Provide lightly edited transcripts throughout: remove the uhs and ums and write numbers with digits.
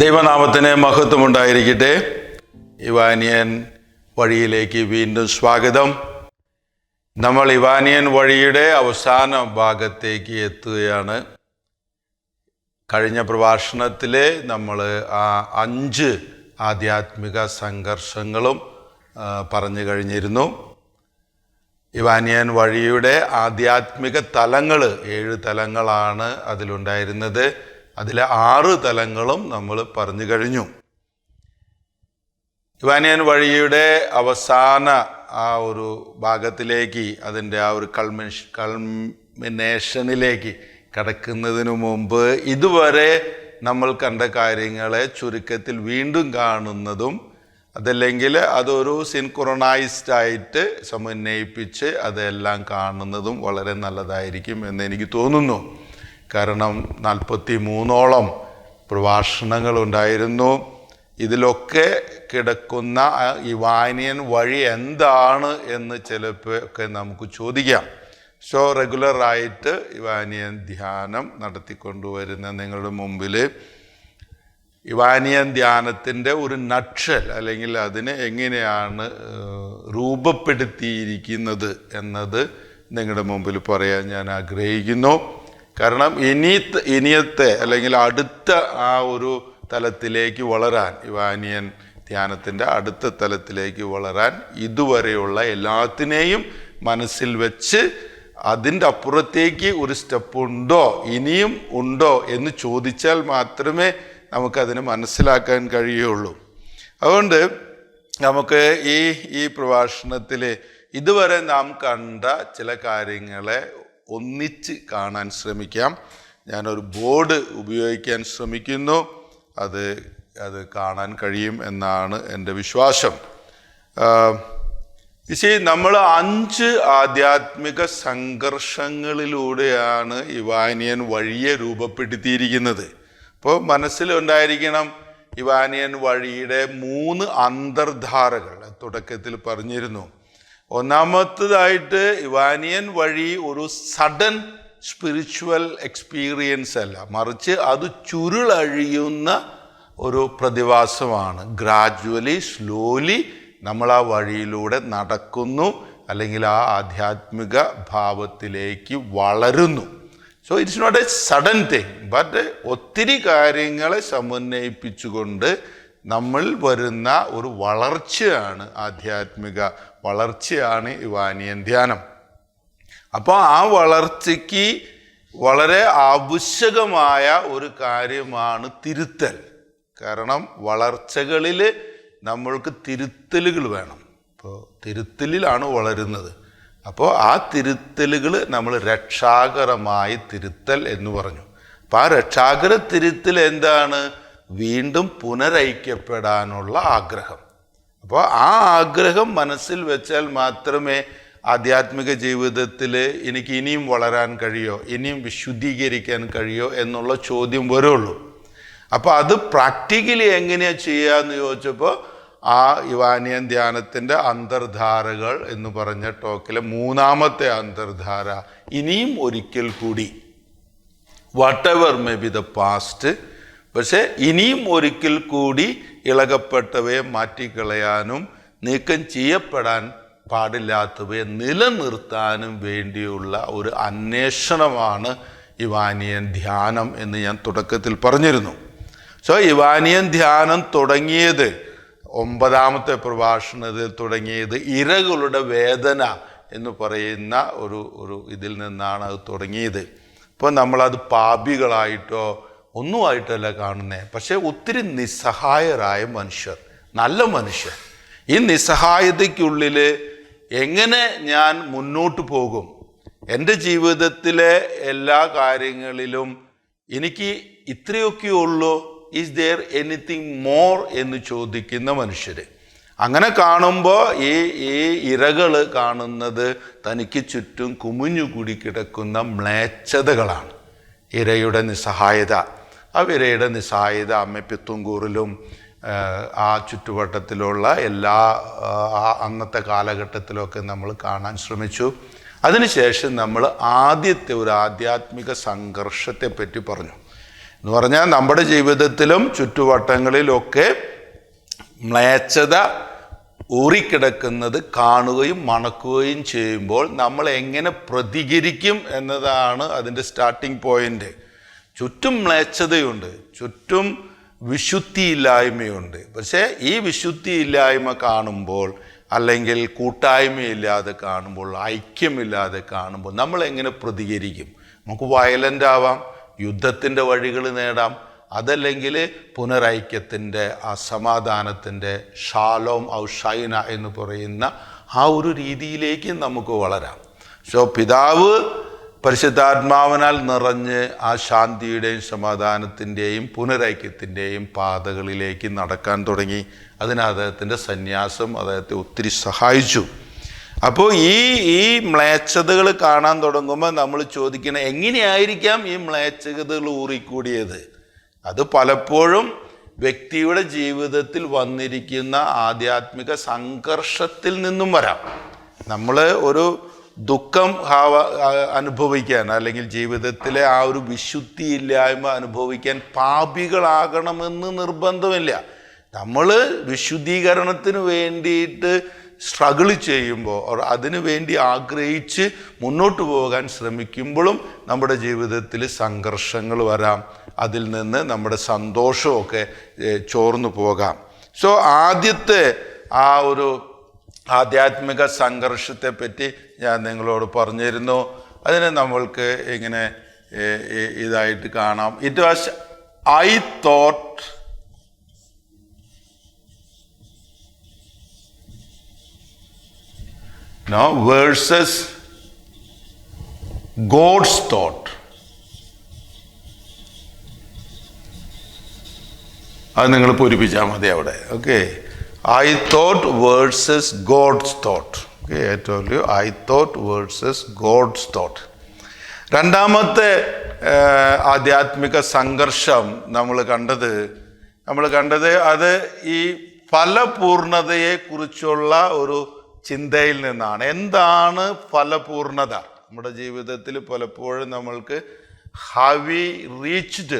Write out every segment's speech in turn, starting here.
ദൈവനാമത്തിന് മഹത്വമുണ്ടായിരിക്കട്ടെ. ഇവാനിയൻ വഴിയിലേക്ക് വീണ്ടും സ്വാഗതം. നമ്മൾ ഇവാനിയൻ വഴിയുടെ അവസാന ഭാഗത്തേക്ക് എത്തുകയാണ്. കഴിഞ്ഞ പ്രഭാഷണത്തിൽ നമ്മൾ 5 ആധ്യാത്മിക സംഘർഷങ്ങളും പറഞ്ഞു കഴിഞ്ഞിരുന്നു. ഇവാനിയൻ വഴിയുടെ ആധ്യാത്മിക തലങ്ങൾ 7 തലങ്ങളാണ് അതിലുണ്ടായിരുന്നത്. അതിലെ 6 തലങ്ങളും നമ്മൾ പറഞ്ഞു കഴിഞ്ഞു. ഇവാനിയൻ വഴിയുടെ അവസാന ആ ഒരു ഭാഗത്തിലേക്ക്, അതിൻ്റെ ആ ഒരു കൾമിനേഷനിലേക്ക് കടക്കുന്നതിന് മുമ്പ് ഇതുവരെ നമ്മൾ കണ്ട കാര്യങ്ങളെ ചുരുക്കത്തിൽ വീണ്ടും കാണുന്നതും, അതല്ലെങ്കിൽ അതൊരു സിൻക്രൊണൈസ്ഡ് ആയിട്ട് സമന്വയിപ്പിച്ച് അതെല്ലാം കാണുന്നതും വളരെ നല്ലതായിരിക്കും എന്ന് എനിക്ക് തോന്നുന്നു. കാരണം 43ഓളം പ്രഭാഷണങ്ങളുണ്ടായിരുന്നു. ഇതിലൊക്കെ കിടക്കുന്ന ഇവാനിയൻ വഴി എന്താണ് എന്ന് ചിലപ്പോൾ നമുക്ക് ചോദിക്കാം. സോ റെഗുലറായിട്ട് ഇവാനിയൻ ധ്യാനം നടത്തിക്കൊണ്ടുവരുന്ന നിങ്ങളുടെ മുമ്പിൽ ഇവാനിയൻ ധ്യാനത്തിൻ്റെ ഒരു നട്ഷൽ, അല്ലെങ്കിൽ അതിനെ എങ്ങനെയാണ് രൂപപ്പെടുത്തിയിരിക്കുന്നത് എന്നത് നിങ്ങളുടെ മുമ്പിൽ പറയാൻ ഞാൻ ആഗ്രഹിക്കുന്നു. കാരണം ഇനിയത്തെ അല്ലെങ്കിൽ അടുത്ത ആ ഒരു തലത്തിലേക്ക് വളരാൻ, ഇവാനിയൻ ധ്യാനത്തിൻ്റെ അടുത്ത തലത്തിലേക്ക് വളരാൻ ഇതുവരെയുള്ള എല്ലാത്തിനെയും മനസ്സിൽ വെച്ച് അതിൻ്റെ അപ്പുറത്തേക്ക് ഒരു സ്റ്റെപ്പ് ഉണ്ടോ, ഇനിയും ഉണ്ടോ എന്ന് ചോദിച്ചാൽ മാത്രമേ നമുക്കതിനെ മനസ്സിലാക്കാൻ കഴിയുള്ളൂ. അതുകൊണ്ട് നമുക്ക് ഈ പ്രഭാഷണത്തിൽ ഇതുവരെ നാം കണ്ട ചില കാര്യങ്ങളെ ഒന്നിച്ച് കാണാൻ ശ്രമിക്കാം. ഞാനൊരു ബോർഡ് ഉപയോഗിക്കാൻ ശ്രമിക്കുന്നു. അത് കാണാൻ കഴിയും എന്നാണ് എൻ്റെ വിശ്വാസം. നമ്മൾ 5 ആധ്യാത്മിക സംഘർഷങ്ങളിലൂടെയാണ് ഇവാനിയൻ വഴിയെ രൂപപ്പെടുത്തിയിരിക്കുന്നത്. അപ്പോൾ മനസ്സിലുണ്ടായിരിക്കണം, ഇവാനിയൻ വഴിയുടെ 3 അന്തർധാരകൾ തുടക്കത്തിൽ പറഞ്ഞിരുന്നു. ഒന്നാമത്തേതായിട്ട്, ഇവാനിയൻ വഴി ഒരു സഡൻ സ്പിരിച്വൽ എക്സ്പീരിയൻസ് അല്ല, മറിച്ച് അത് ചുരുളഴിയുന്ന ഒരു പ്രതിഭാസമാണ്. ഗ്രാജുവലി, സ്ലോലി നമ്മൾ ആ വഴിയിലൂടെ നടക്കുന്നു, അല്ലെങ്കിൽ ആ ആധ്യാത്മിക ഭാവത്തിലേക്ക് വളരുന്നു. So it's not a sudden thing, but ഒത്തിരി കാര്യങ്ങളെ സമന്വയിപ്പിച്ചുകൊണ്ട് നമ്മൾ വരുന്ന ഒരു വളർച്ചയാണ്, ആധ്യാത്മിക വളർച്ചയാണ് ഇവാനിയൻ ധ്യാനം. അപ്പോൾ ആ വളർച്ചയ്ക്ക് വളരെ ആവശ്യകമായ ഒരു കാര്യമാണ് തിരുത്തൽ. കാരണം വളർച്ചകളിൽ നമ്മൾക്ക് തിരുത്തലുകൾ വേണം. അപ്പോൾ തിരുത്തലിലാണ് വളരുന്നത്. അപ്പോൾ ആ തിരുത്തലുകൾ നമ്മൾ രക്ഷാകരമായി തിരുത്തൽ എന്ന് പറഞ്ഞു. അപ്പോൾ ആ രക്ഷാകര തിരുത്തൽ എന്താണ്? വീണ്ടും പുനരൈക്യപ്പെടാനുള്ള ആഗ്രഹം. അപ്പോൾ ആ ആഗ്രഹം മനസ്സിൽ വെച്ചാൽ മാത്രമേ ആധ്യാത്മിക ജീവിതത്തിൽ എനിക്ക് ഇനിയും വളരാൻ കഴിയോ, ഇനിയും വിശുദ്ധീകരിക്കാൻ കഴിയോ എന്നുള്ള ചോദ്യം വരുള്ളൂ. അപ്പോൾ അത് പ്രാക്ടിക്കലി എങ്ങനെയാണ് ചെയ്യാന്ന് ചോദിച്ചപ്പോൾ, ആ ഇവാനിയൻ ധ്യാനത്തിൻ്റെ അന്തർധാരകൾ എന്ന് പറഞ്ഞ ടോക്കിലെ 3ാമത്തെ അന്തർധാര, ഇനിയും ഒരിക്കൽ കൂടി, what ever may be the past, പക്ഷേ ഇനിയും ഒരിക്കൽ കൂടി ഇളകപ്പെട്ടവയെ മാറ്റിക്കളയാനും നീക്കം ചെയ്യപ്പെടാൻ പാടില്ലാത്തവയെ നിലനിർത്താനും വേണ്ടിയുള്ള ഒരു അന്വേഷണമാണ് ഇവാനിയൻ ധ്യാനം എന്ന് ഞാൻ തുടക്കത്തിൽ പറഞ്ഞിരുന്നു. സോ ഇവാനിയൻ ധ്യാനം തുടങ്ങിയത്, 9ാമത്തെ പ്രഭാഷണത്തിൽ തുടങ്ങിയത് ഇരകളുടെ വേദന എന്ന് പറയുന്ന ഒരു ഇതിൽ നിന്നാണ് അത് തുടങ്ങിയത്. ഇപ്പോൾ നമ്മളത് പാപികളായിട്ടോ ഒന്നുമായിട്ടല്ല കാണുന്നത്, പക്ഷേ ഒത്തിരി നിസ്സഹായരായ മനുഷ്യർ, നല്ല മനുഷ്യർ. ഈ നിസ്സഹായതയ്ക്കുള്ളിൽ എങ്ങനെ ഞാൻ മുന്നോട്ട് പോകും, എൻ്റെ ജീവിതത്തിലെ എല്ലാ കാര്യങ്ങളിലും എനിക്ക് ഇത്രയൊക്കെ ഉള്ളൂ, ഈസ് ദെയർ എനിത്തിങ് മോർ എന്ന് ചോദിക്കുന്ന മനുഷ്യർ. അങ്ങനെ കാണുമ്പോൾ ഈ ഇരകൾ കാണുന്നത് തനിക്ക് ചുറ്റും കുമിഞ്ഞുകൂടി കിടക്കുന്ന മ്ലേച്ഛതകളാണ്. ഇരയുടെ നിസ്സഹായത, ആ ഇരയുടെ നിസ്സഹായത അമ്മപ്പിത്തുംകൂറിലും ആ ചുറ്റുവട്ടത്തിലുള്ള എല്ലാ അന്നത്തെ കാലഘട്ടത്തിലൊക്കെ നമ്മൾ കാണാൻ ശ്രമിച്ചു. അതിനുശേഷം നമ്മൾ ആദ്യത്തെ ഒരു ആധ്യാത്മിക സംഘർഷത്തെ പറ്റി പറഞ്ഞു. എന്ന് പറഞ്ഞാൽ നമ്മുടെ ജീവിതത്തിലും ചുറ്റുവട്ടങ്ങളിലൊക്കെ മ്ലേച്ഛത ഊറിക്കിടക്കുന്നത് കാണുകയും മണക്കുകയും ചെയ്യുമ്പോൾ നമ്മൾ എങ്ങനെ പ്രതികരിക്കും എന്നതാണ് അതിൻ്റെ സ്റ്റാർട്ടിംഗ് പോയിന്റ്. ചുറ്റും മ്ലേച്ഛതയുണ്ട്, ചുറ്റും വിശുദ്ധിയില്ലായ്മയുണ്ട്. പക്ഷേ ഈ വിശുദ്ധിയില്ലായ്മ കാണുമ്പോൾ, അല്ലെങ്കിൽ കൂട്ടായ്മയില്ലാതെ കാണുമ്പോൾ, ഐക്യമില്ലാതെ കാണുമ്പോൾ നമ്മൾ എങ്ങനെ പ്രതികരിക്കും? നമുക്ക് വയലൻ്റ് ആവാം, യുദ്ധത്തിൻ്റെ വഴികൾ നേടാം, അതല്ലെങ്കിൽ പുനരൈക്യത്തിൻ്റെ, സമാധാനത്തിൻ്റെ, ഷാലോം ഔ ഷൈന എന്ന് പറയുന്ന ആ ഒരു രീതിയിലേക്ക് നമുക്ക് വളരാം. പിതാവ് പരിശുദ്ധാത്മാവിനാൽ നിറഞ്ഞ് ആ ശാന്തിയുടെയും സമാധാനത്തിൻ്റെയും പുനരൈക്യത്തിൻ്റെയും പാതകളിലേക്ക് നടക്കാൻ തുടങ്ങി. അതിന് അദ്ദേഹത്തിൻ്റെ സന്യാസം അദ്ദേഹത്തെ ഒത്തിരി സഹായിച്ചു. അപ്പോൾ ഈ മ്ലേച്ഛതകൾ കാണാൻ തുടങ്ങുമ്പോൾ നമ്മൾ ചോദിക്കണം, എങ്ങനെയായിരിക്കാം ഈ മ്ലേച്ഛതകൾ ഊറിക്കൂടിയത്? അത് പലപ്പോഴും വ്യക്തിയുടെ ജീവിതത്തിൽ വന്നിരിക്കുന്ന ആധ്യാത്മിക സംഘർഷത്തിൽ നിന്നും വരാം. നമ്മൾ ഒരു ദുഃഖം അനുഭവിക്കാൻ, അല്ലെങ്കിൽ ജീവിതത്തിലെ ആ ഒരു വിശുദ്ധിയില്ലായ്മ അനുഭവിക്കാൻ പാപികളാകണമെന്ന് നിർബന്ധമില്ല. നമ്മൾ വിശുദ്ധീകരണത്തിന് വേണ്ടിയിട്ട് സ്ട്രഗിൾ ചെയ്യുമ്പോൾ, അതിനു വേണ്ടി ആഗ്രഹിച്ച് മുന്നോട്ട് പോകാൻ ശ്രമിക്കുമ്പോഴും നമ്മുടെ ജീവിതത്തിൽ സംഘർഷങ്ങൾ വരാം. അതിൽ നിന്ന് നമ്മുടെ സന്തോഷമൊക്കെ ചോർന്നു പോകാം. ആദ്യത്തെ ആ ഒരു ആധ്യാത്മിക സംഘർഷത്തെ പറ്റി ഞാൻ നിങ്ങളോട് പറഞ്ഞിരുന്നു. അതിനെ നമ്മൾക്ക് ഇങ്ങനെ ഇതായിട്ട് കാണാം. It was I thought versus God's thought. അത് നിങ്ങൾ പൂരിപ്പിച്ചാൽ മതി അവിടെ. Okay, I thought versus God's thought. Okay, I told you, I thought versus God's thought. രണ്ടാമത്തെ ആധ്യാത്മിക സംഘർഷം നമ്മൾ കണ്ടത് അത് ഈ ഫലപൂർണതയെക്കുറിച്ചുള്ള ഒരു ചിന്തയിൽ നിന്നാണ്. എന്താണ് ഫലപൂർണത? നമ്മുടെ ജീവിതത്തിൽ പലപ്പോഴും നമ്മൾക്ക് ഹാവ് വി റീച്ച്ഡ്,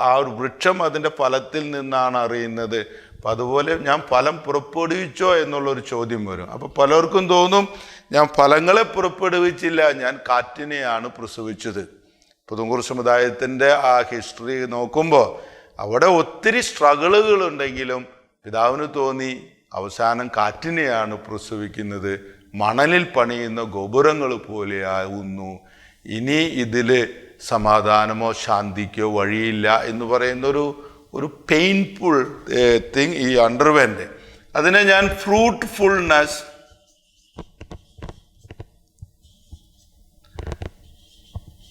ആ ഒരു വൃക്ഷം അതിൻ്റെ ഫലത്തിൽ നിന്നാണ് അറിയുന്നത്. അപ്പം അതുപോലെ ഞാൻ ഫലം പുറപ്പെടുവിച്ചോ എന്നുള്ളൊരു ചോദ്യം വരും. അപ്പോൾ പലർക്കും തോന്നും, ഞാൻ ഫലങ്ങളെ പുറപ്പെടുവിച്ചില്ല, ഞാൻ കാറ്റിനെയാണ് പ്രസവിച്ചത്. പുതുങ്കൂർ സമുദായത്തിൻ്റെ ആ ഹിസ്റ്ററി നോക്കുമ്പോൾ അവിടെ ഒത്തിരി സ്ട്രഗിളുകളുണ്ടെങ്കിലും പിതാവിന് തോന്നി അവസാനം കാറ്റിനെയാണ് പ്രസവിക്കുന്നത്. മണലിൽ പണിയുന്ന ഗോപുരങ്ങൾ പോലെയാവുന്നു. ഇനി ഇതിൽ സമാധാനമോ ശാന്തിക്കോ വഴിയില്ല എന്ന് പറയുന്ന ഒരു പെയിൻഫുൾ തിങ് ഈ അണ്ടർവെന്റ്. അതിനെ ഞാൻ ഫ്രൂട്ട്ഫുൾനെസ്,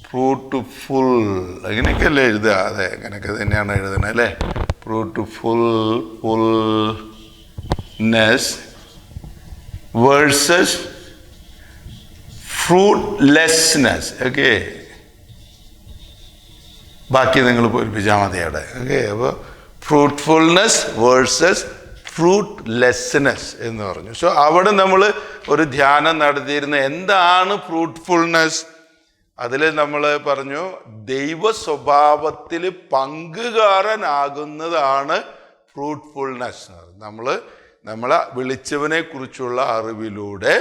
ഫ്രൂട്ട്ഫുൾ അങ്ങനെയൊക്കെയല്ലേ എഴുതുക? അതെ, അങ്ങനെയൊക്കെ തന്നെയാണ് എഴുതുന്നത് അല്ലേ? Fruitfulness versus ഫ്രൂട്ട്ലെസ്നെസ്. ഓക്കെ, ബാക്കി നിങ്ങൾ പൂരിപ്പിച്ചാൽ മതി അവിടെ. ഓക്കെ, അപ്പോൾ ഫ്രൂട്ട്ഫുൾനെസ് വേഴ്സസ് ഫ്രൂട്ട്ലെസ്നെസ് എന്ന് പറഞ്ഞു. അവിടെ നമ്മൾ ഒരു ധ്യാനം നടത്തിയിരുന്ന എന്താണ് ഫ്രൂട്ട്ഫുൾനെസ്. അതിൽ നമ്മൾ പറഞ്ഞു, ദൈവ സ്വഭാവത്തിൽ പങ്കുകാരനാകുന്നതാണ് ഫ്രൂട്ട്ഫുൾനെസ്. നമ്മളെ വിളിച്ചവനെ കുറിച്ചുള്ള അറിവിലൂടെ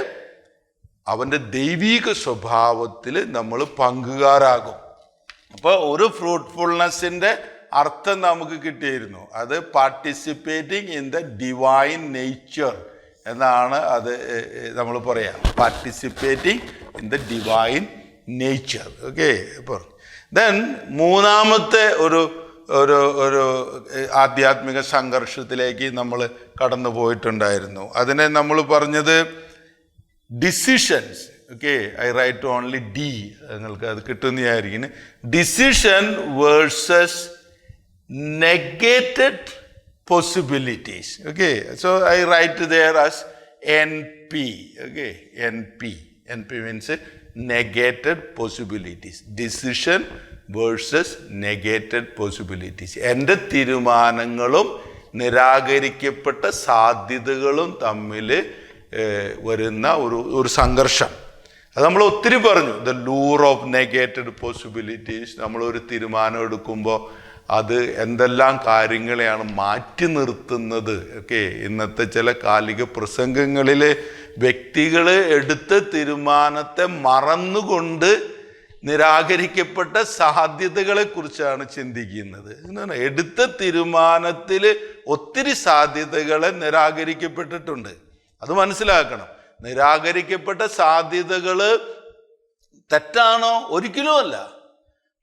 അവൻ്റെ ദൈവിക സ്വഭാവത്തിൽ നമ്മൾ പങ്കുകാരാകും. അപ്പോൾ ഒരു ഫ്രൂട്ട്ഫുൾനെസ്സിൻ്റെ അർത്ഥം നമുക്ക് കിട്ടിയിരുന്നു. അത് participating in the divine nature എന്നാണ് അത് നമ്മൾ പറയാം. Participating in the divine nature. Okay, then മൂന്നാമത്തെ ഒരു ആധ്യാത്മിക സംഘർഷത്തിലേക്ക് നമ്മൾ കടന്നു പോയിട്ടുണ്ടായിരുന്നു. അതിനെ നമ്മൾ പറഞ്ഞത് decisions. Okay, I write only D, നിങ്ങൾക്ക് അത് കിട്ടുന്നതായിരിക്കും. Decision versus negated possibilities. Okay, so I write there as NP. Okay, NP means negated possibilities. Decision versus negated possibilities. എൻ്റെ തീരുമാനങ്ങളും നിരാകരിക്കപ്പെട്ട സാധ്യതകളും തമ്മിൽ വരുന്ന ഒരു സംഘർഷം. അത് നമ്മൾ ഒത്തിരി പറഞ്ഞു. The lure of negated possibilities. നമ്മളൊരു തീരുമാനം എടുക്കുമ്പോൾ അത് എന്തെല്ലാം കാര്യങ്ങളെയാണ് മാറ്റി നിർത്തുന്നത്. ഓക്കെ, ഇന്നത്തെ ചില കാലിക പ്രസംഗങ്ങളിൽ വ്യക്തികൾ എടുത്ത തീരുമാനത്തെ മറന്നുകൊണ്ട് നിരാകരിക്കപ്പെട്ട സാധ്യതകളെ കുറിച്ചാണ് ചിന്തിക്കുന്നത്. എടുത്ത തീരുമാനത്തിൽ ഒത്തിരി സാധ്യതകളെ നിരാകരിക്കപ്പെട്ടിട്ടുണ്ട്. അത് മനസ്സിലാക്കണം. നിരാകരിക്കപ്പെട്ട സാധ്യതകൾ തെറ്റാണോ? ഒരിക്കലും അല്ല.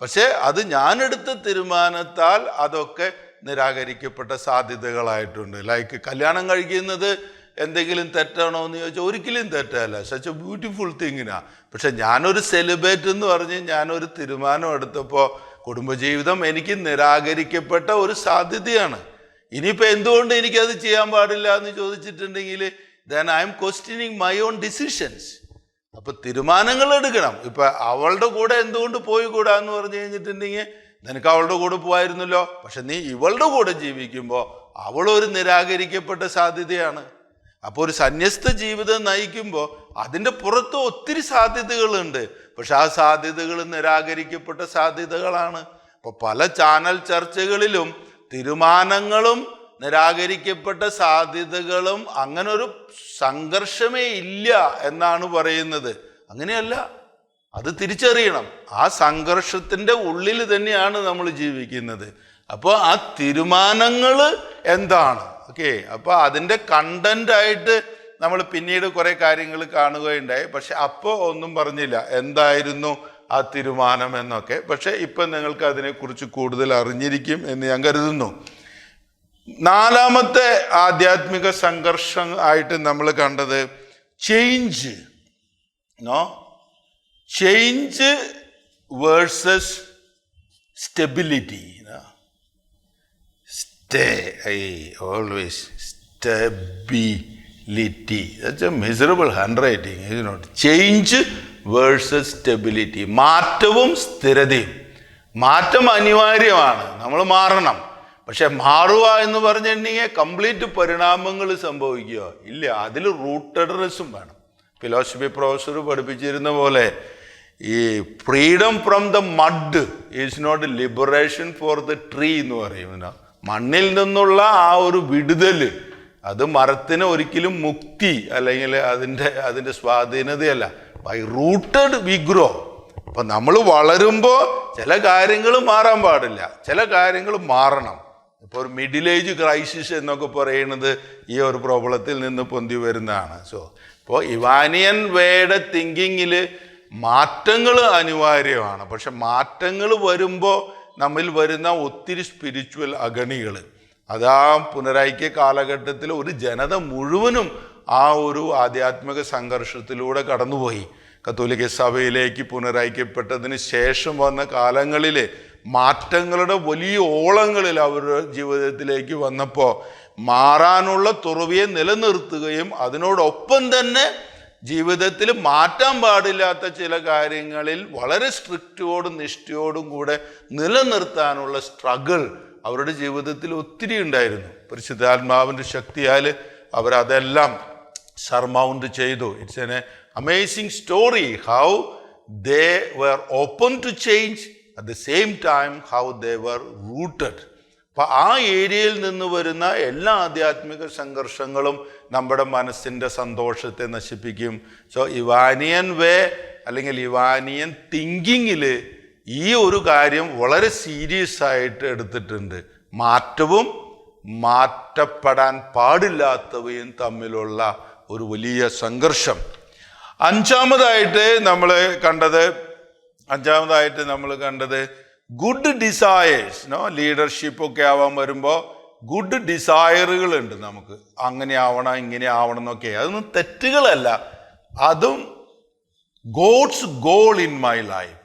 പക്ഷെ അത് ഞാനെടുത്ത തീരുമാനത്താൽ അതൊക്കെ നിരാകരിക്കപ്പെട്ട സാധ്യതകളായിട്ടുണ്ട്. ലൈക്ക് കല്യാണം കഴിക്കുന്നത് എന്തെങ്കിലും തെറ്റാണോ എന്ന് ചോദിച്ചാൽ ഒരിക്കലും തെറ്റല്ല. സച്ച് എ ബ്യൂട്ടിഫുൾ തിങ്ങിനാ. പക്ഷെ ഞാനൊരു സെലിബ്രേറ്റ് എന്ന് പറഞ്ഞ് ഞാനൊരു തീരുമാനം എടുത്തപ്പോൾ കുടുംബജീവിതം എനിക്ക് നിരാകരിക്കപ്പെട്ട ഒരു സാധ്യതയാണ്. ഇനിയിപ്പോൾ എന്തുകൊണ്ട് എനിക്കത് ചെയ്യാൻ പാടില്ല എന്ന് ചോദിച്ചിട്ടുണ്ടെങ്കിൽ then I am questioning my own decisions. അപ്പോൾ തീരുമാനങ്ങൾ എടുക്കണം. ഇപ്പം അവളുടെ കൂടെ എന്തുകൊണ്ട് പോയി കൂടാന്ന് പറഞ്ഞു കഴിഞ്ഞിട്ടുണ്ടെങ്കിൽ നിനക്ക് അവളുടെ കൂടെ പോകായിരുന്നല്ലോ. പക്ഷെ നീ ഇവളുടെ കൂടെ ജീവിക്കുമ്പോൾ അവളൊരു നിരാകരിക്കപ്പെട്ട സാധ്യതയാണ്. അപ്പോൾ ഒരു സന്യസ്ത ജീവിതം നയിക്കുമ്പോൾ അതിൻ്റെ പുറത്ത് ഒത്തിരി സാധ്യതകളുണ്ട്. പക്ഷെ ആ സാധ്യതകൾ നിരാകരിക്കപ്പെട്ട സാധ്യതകളാണ്. അപ്പോൾ പല ചാനൽ ചർച്ചകളിലും തീരുമാനങ്ങളും നിരാകരിക്കപ്പെട്ട സാധ്യതകളും അങ്ങനെ ഒരു സംഘർഷമേ ഇല്ല എന്നാണ് പറയുന്നത്. അങ്ങനെയല്ല, അത് തിരിച്ചറിയണം. ആ സംഘർഷത്തിൻ്റെ ഉള്ളിൽ തന്നെയാണ് നമ്മൾ ജീവിക്കുന്നത്. അപ്പോൾ ആ തീരുമാനങ്ങൾ എന്താണ്? ഓക്കെ, അപ്പോൾ അതിൻ്റെ കണ്ടൻ്റായിട്ട് നമ്മൾ പിന്നീട് കുറേ കാര്യങ്ങൾ കാണുകയുണ്ടായി. പക്ഷെ അപ്പോൾ ഒന്നും പറഞ്ഞില്ല എന്തായിരുന്നു ആ തീരുമാനം എന്നൊക്കെ. പക്ഷെ ഇപ്പം നിങ്ങൾക്ക് അതിനെക്കുറിച്ച് കൂടുതൽ അറിഞ്ഞിരിക്കും എന്ന് ഞാൻ കരുതുന്നു. നാലാമത്തെ ആധ്യാത്മിക സംഘർഷം ആയിട്ട് നമ്മൾ കണ്ടത് change versus stability. Always stability. That's a miserable handwriting, is not? Change versus stability. മാറ്റവും സ്ഥിരതയും. മാറ്റം അനിവാര്യമാണ്, നമ്മൾ മാറണം. പക്ഷെ മാറുക എന്ന് പറഞ്ഞിട്ടുണ്ടെങ്കിൽ കംപ്ലീറ്റ് പരിണാമങ്ങൾ സംഭവിക്കുക ഇല്ല. അതിൽ റൂട്ടഡ്നെസ്സും വേണം. ഫിലോസഫി പ്രൊഫസർ പഠിപ്പിച്ചിരുന്ന പോലെ ഈ freedom from the mud is not liberation for the tree എന്ന് പറയും. മണ്ണിൽ നിന്നുള്ള ആ ഒരു വിടുതൽ അത് മരത്തിന് ഒരിക്കലും മുക്തി അല്ലെങ്കിൽ അതിൻ്റെ സ്വാധീനതയല്ല. By rooted we grow. അപ്പം നമ്മൾ വളരുമ്പോൾ ചില കാര്യങ്ങൾ മാറാൻ പാടില്ല, ചില കാര്യങ്ങൾ മാറണം. ഇപ്പോൾ ഒരു മിഡിൽ ഏജ് ക്രൈസിസ് എന്നൊക്കെ പറയുന്നത് ഈ ഒരു പ്രോബ്ലത്തിൽ നിന്ന് പൊന്തി വരുന്നതാണ്. സോ ഇപ്പോൾ ഇവാനിയൻ വേയുടെ തിങ്കിങ്ങിൽ മാറ്റങ്ങൾ അനിവാര്യമാണ്. പക്ഷെ മാറ്റങ്ങൾ വരുമ്പോൾ നമ്മിൽ വരുന്ന ഒത്തിരി സ്പിരിച്വൽ അഗണികൾ, അതാ പുനരൈക്യ കാലഘട്ടത്തിൽ ഒരു ജനത മുഴുവനും ആ ഒരു ആധ്യാത്മിക സംഘർഷത്തിലൂടെ കടന്നുപോയി. കത്തോലിക്ക സഭയിലേക്ക് പുനരൈക്യപ്പെട്ടതിന് ശേഷം വന്ന കാലങ്ങളിൽ മാറ്റങ്ങളുടെ വലിയ ഓളങ്ങളിൽ അവരുടെ ജീവിതത്തിലേക്ക് വന്നപ്പോൾ മാറാനുള്ള തുറവിയെ നിലനിർത്തുകയും അതിനോടൊപ്പം തന്നെ ജീവിതത്തിൽ മാറ്റാൻ പാടില്ലാത്ത ചില കാര്യങ്ങളിൽ വളരെ സ്ട്രിക്റ്റോടും നിഷ്ഠയോടും കൂടെ നിലനിർത്താനുള്ള സ്ട്രഗിൾ അവരുടെ ജീവിതത്തിൽ ഒത്തിരി ഉണ്ടായിരുന്നു. പരിശുദ്ധാത്മാവിൻ്റെ ശക്തിയാൽ അവരതെല്ലാം സർമൗണ്ട് ചെയ്തു. It's an amazing story how they were open to change, at the same time how they were rooted. അപ്പോൾ ആ ഏരിയയിൽ നിന്ന് വരുന്ന എല്ലാ ആധ്യാത്മിക സംഘർഷങ്ങളും നമ്മുടെ മനസ്സിൻ്റെ സന്തോഷത്തെ നശിപ്പിക്കും. സോ ഇവാനിയൻ വേ അല്ലെങ്കിൽ ഇവാനിയൻ തിങ്കിങ്ങിൽ ഈ ഒരു കാര്യം വളരെ സീരിയസ് ആയിട്ട് എടുത്തിട്ടുണ്ട്. മാറ്റവും മാറ്റപ്പെടാൻ പാടില്ലാത്തവയും തമ്മിലുള്ള ഒരു വലിയ സംഘർഷം. അഞ്ചാമതായിട്ട് നമ്മൾ കണ്ടത് ഗുഡ് ഡിസയേഴ്സ്. ലീഡർഷിപ്പൊക്കെ ആവാൻ വരുമ്പോൾ ഗുഡ് ഡിസയറുകളുണ്ട് നമുക്ക്. അങ്ങനെ ആവണം, ഇങ്ങനെ ആവണം എന്നൊക്കെ. അതൊന്നും തെറ്റുകളല്ല, അതും God's goal in my life.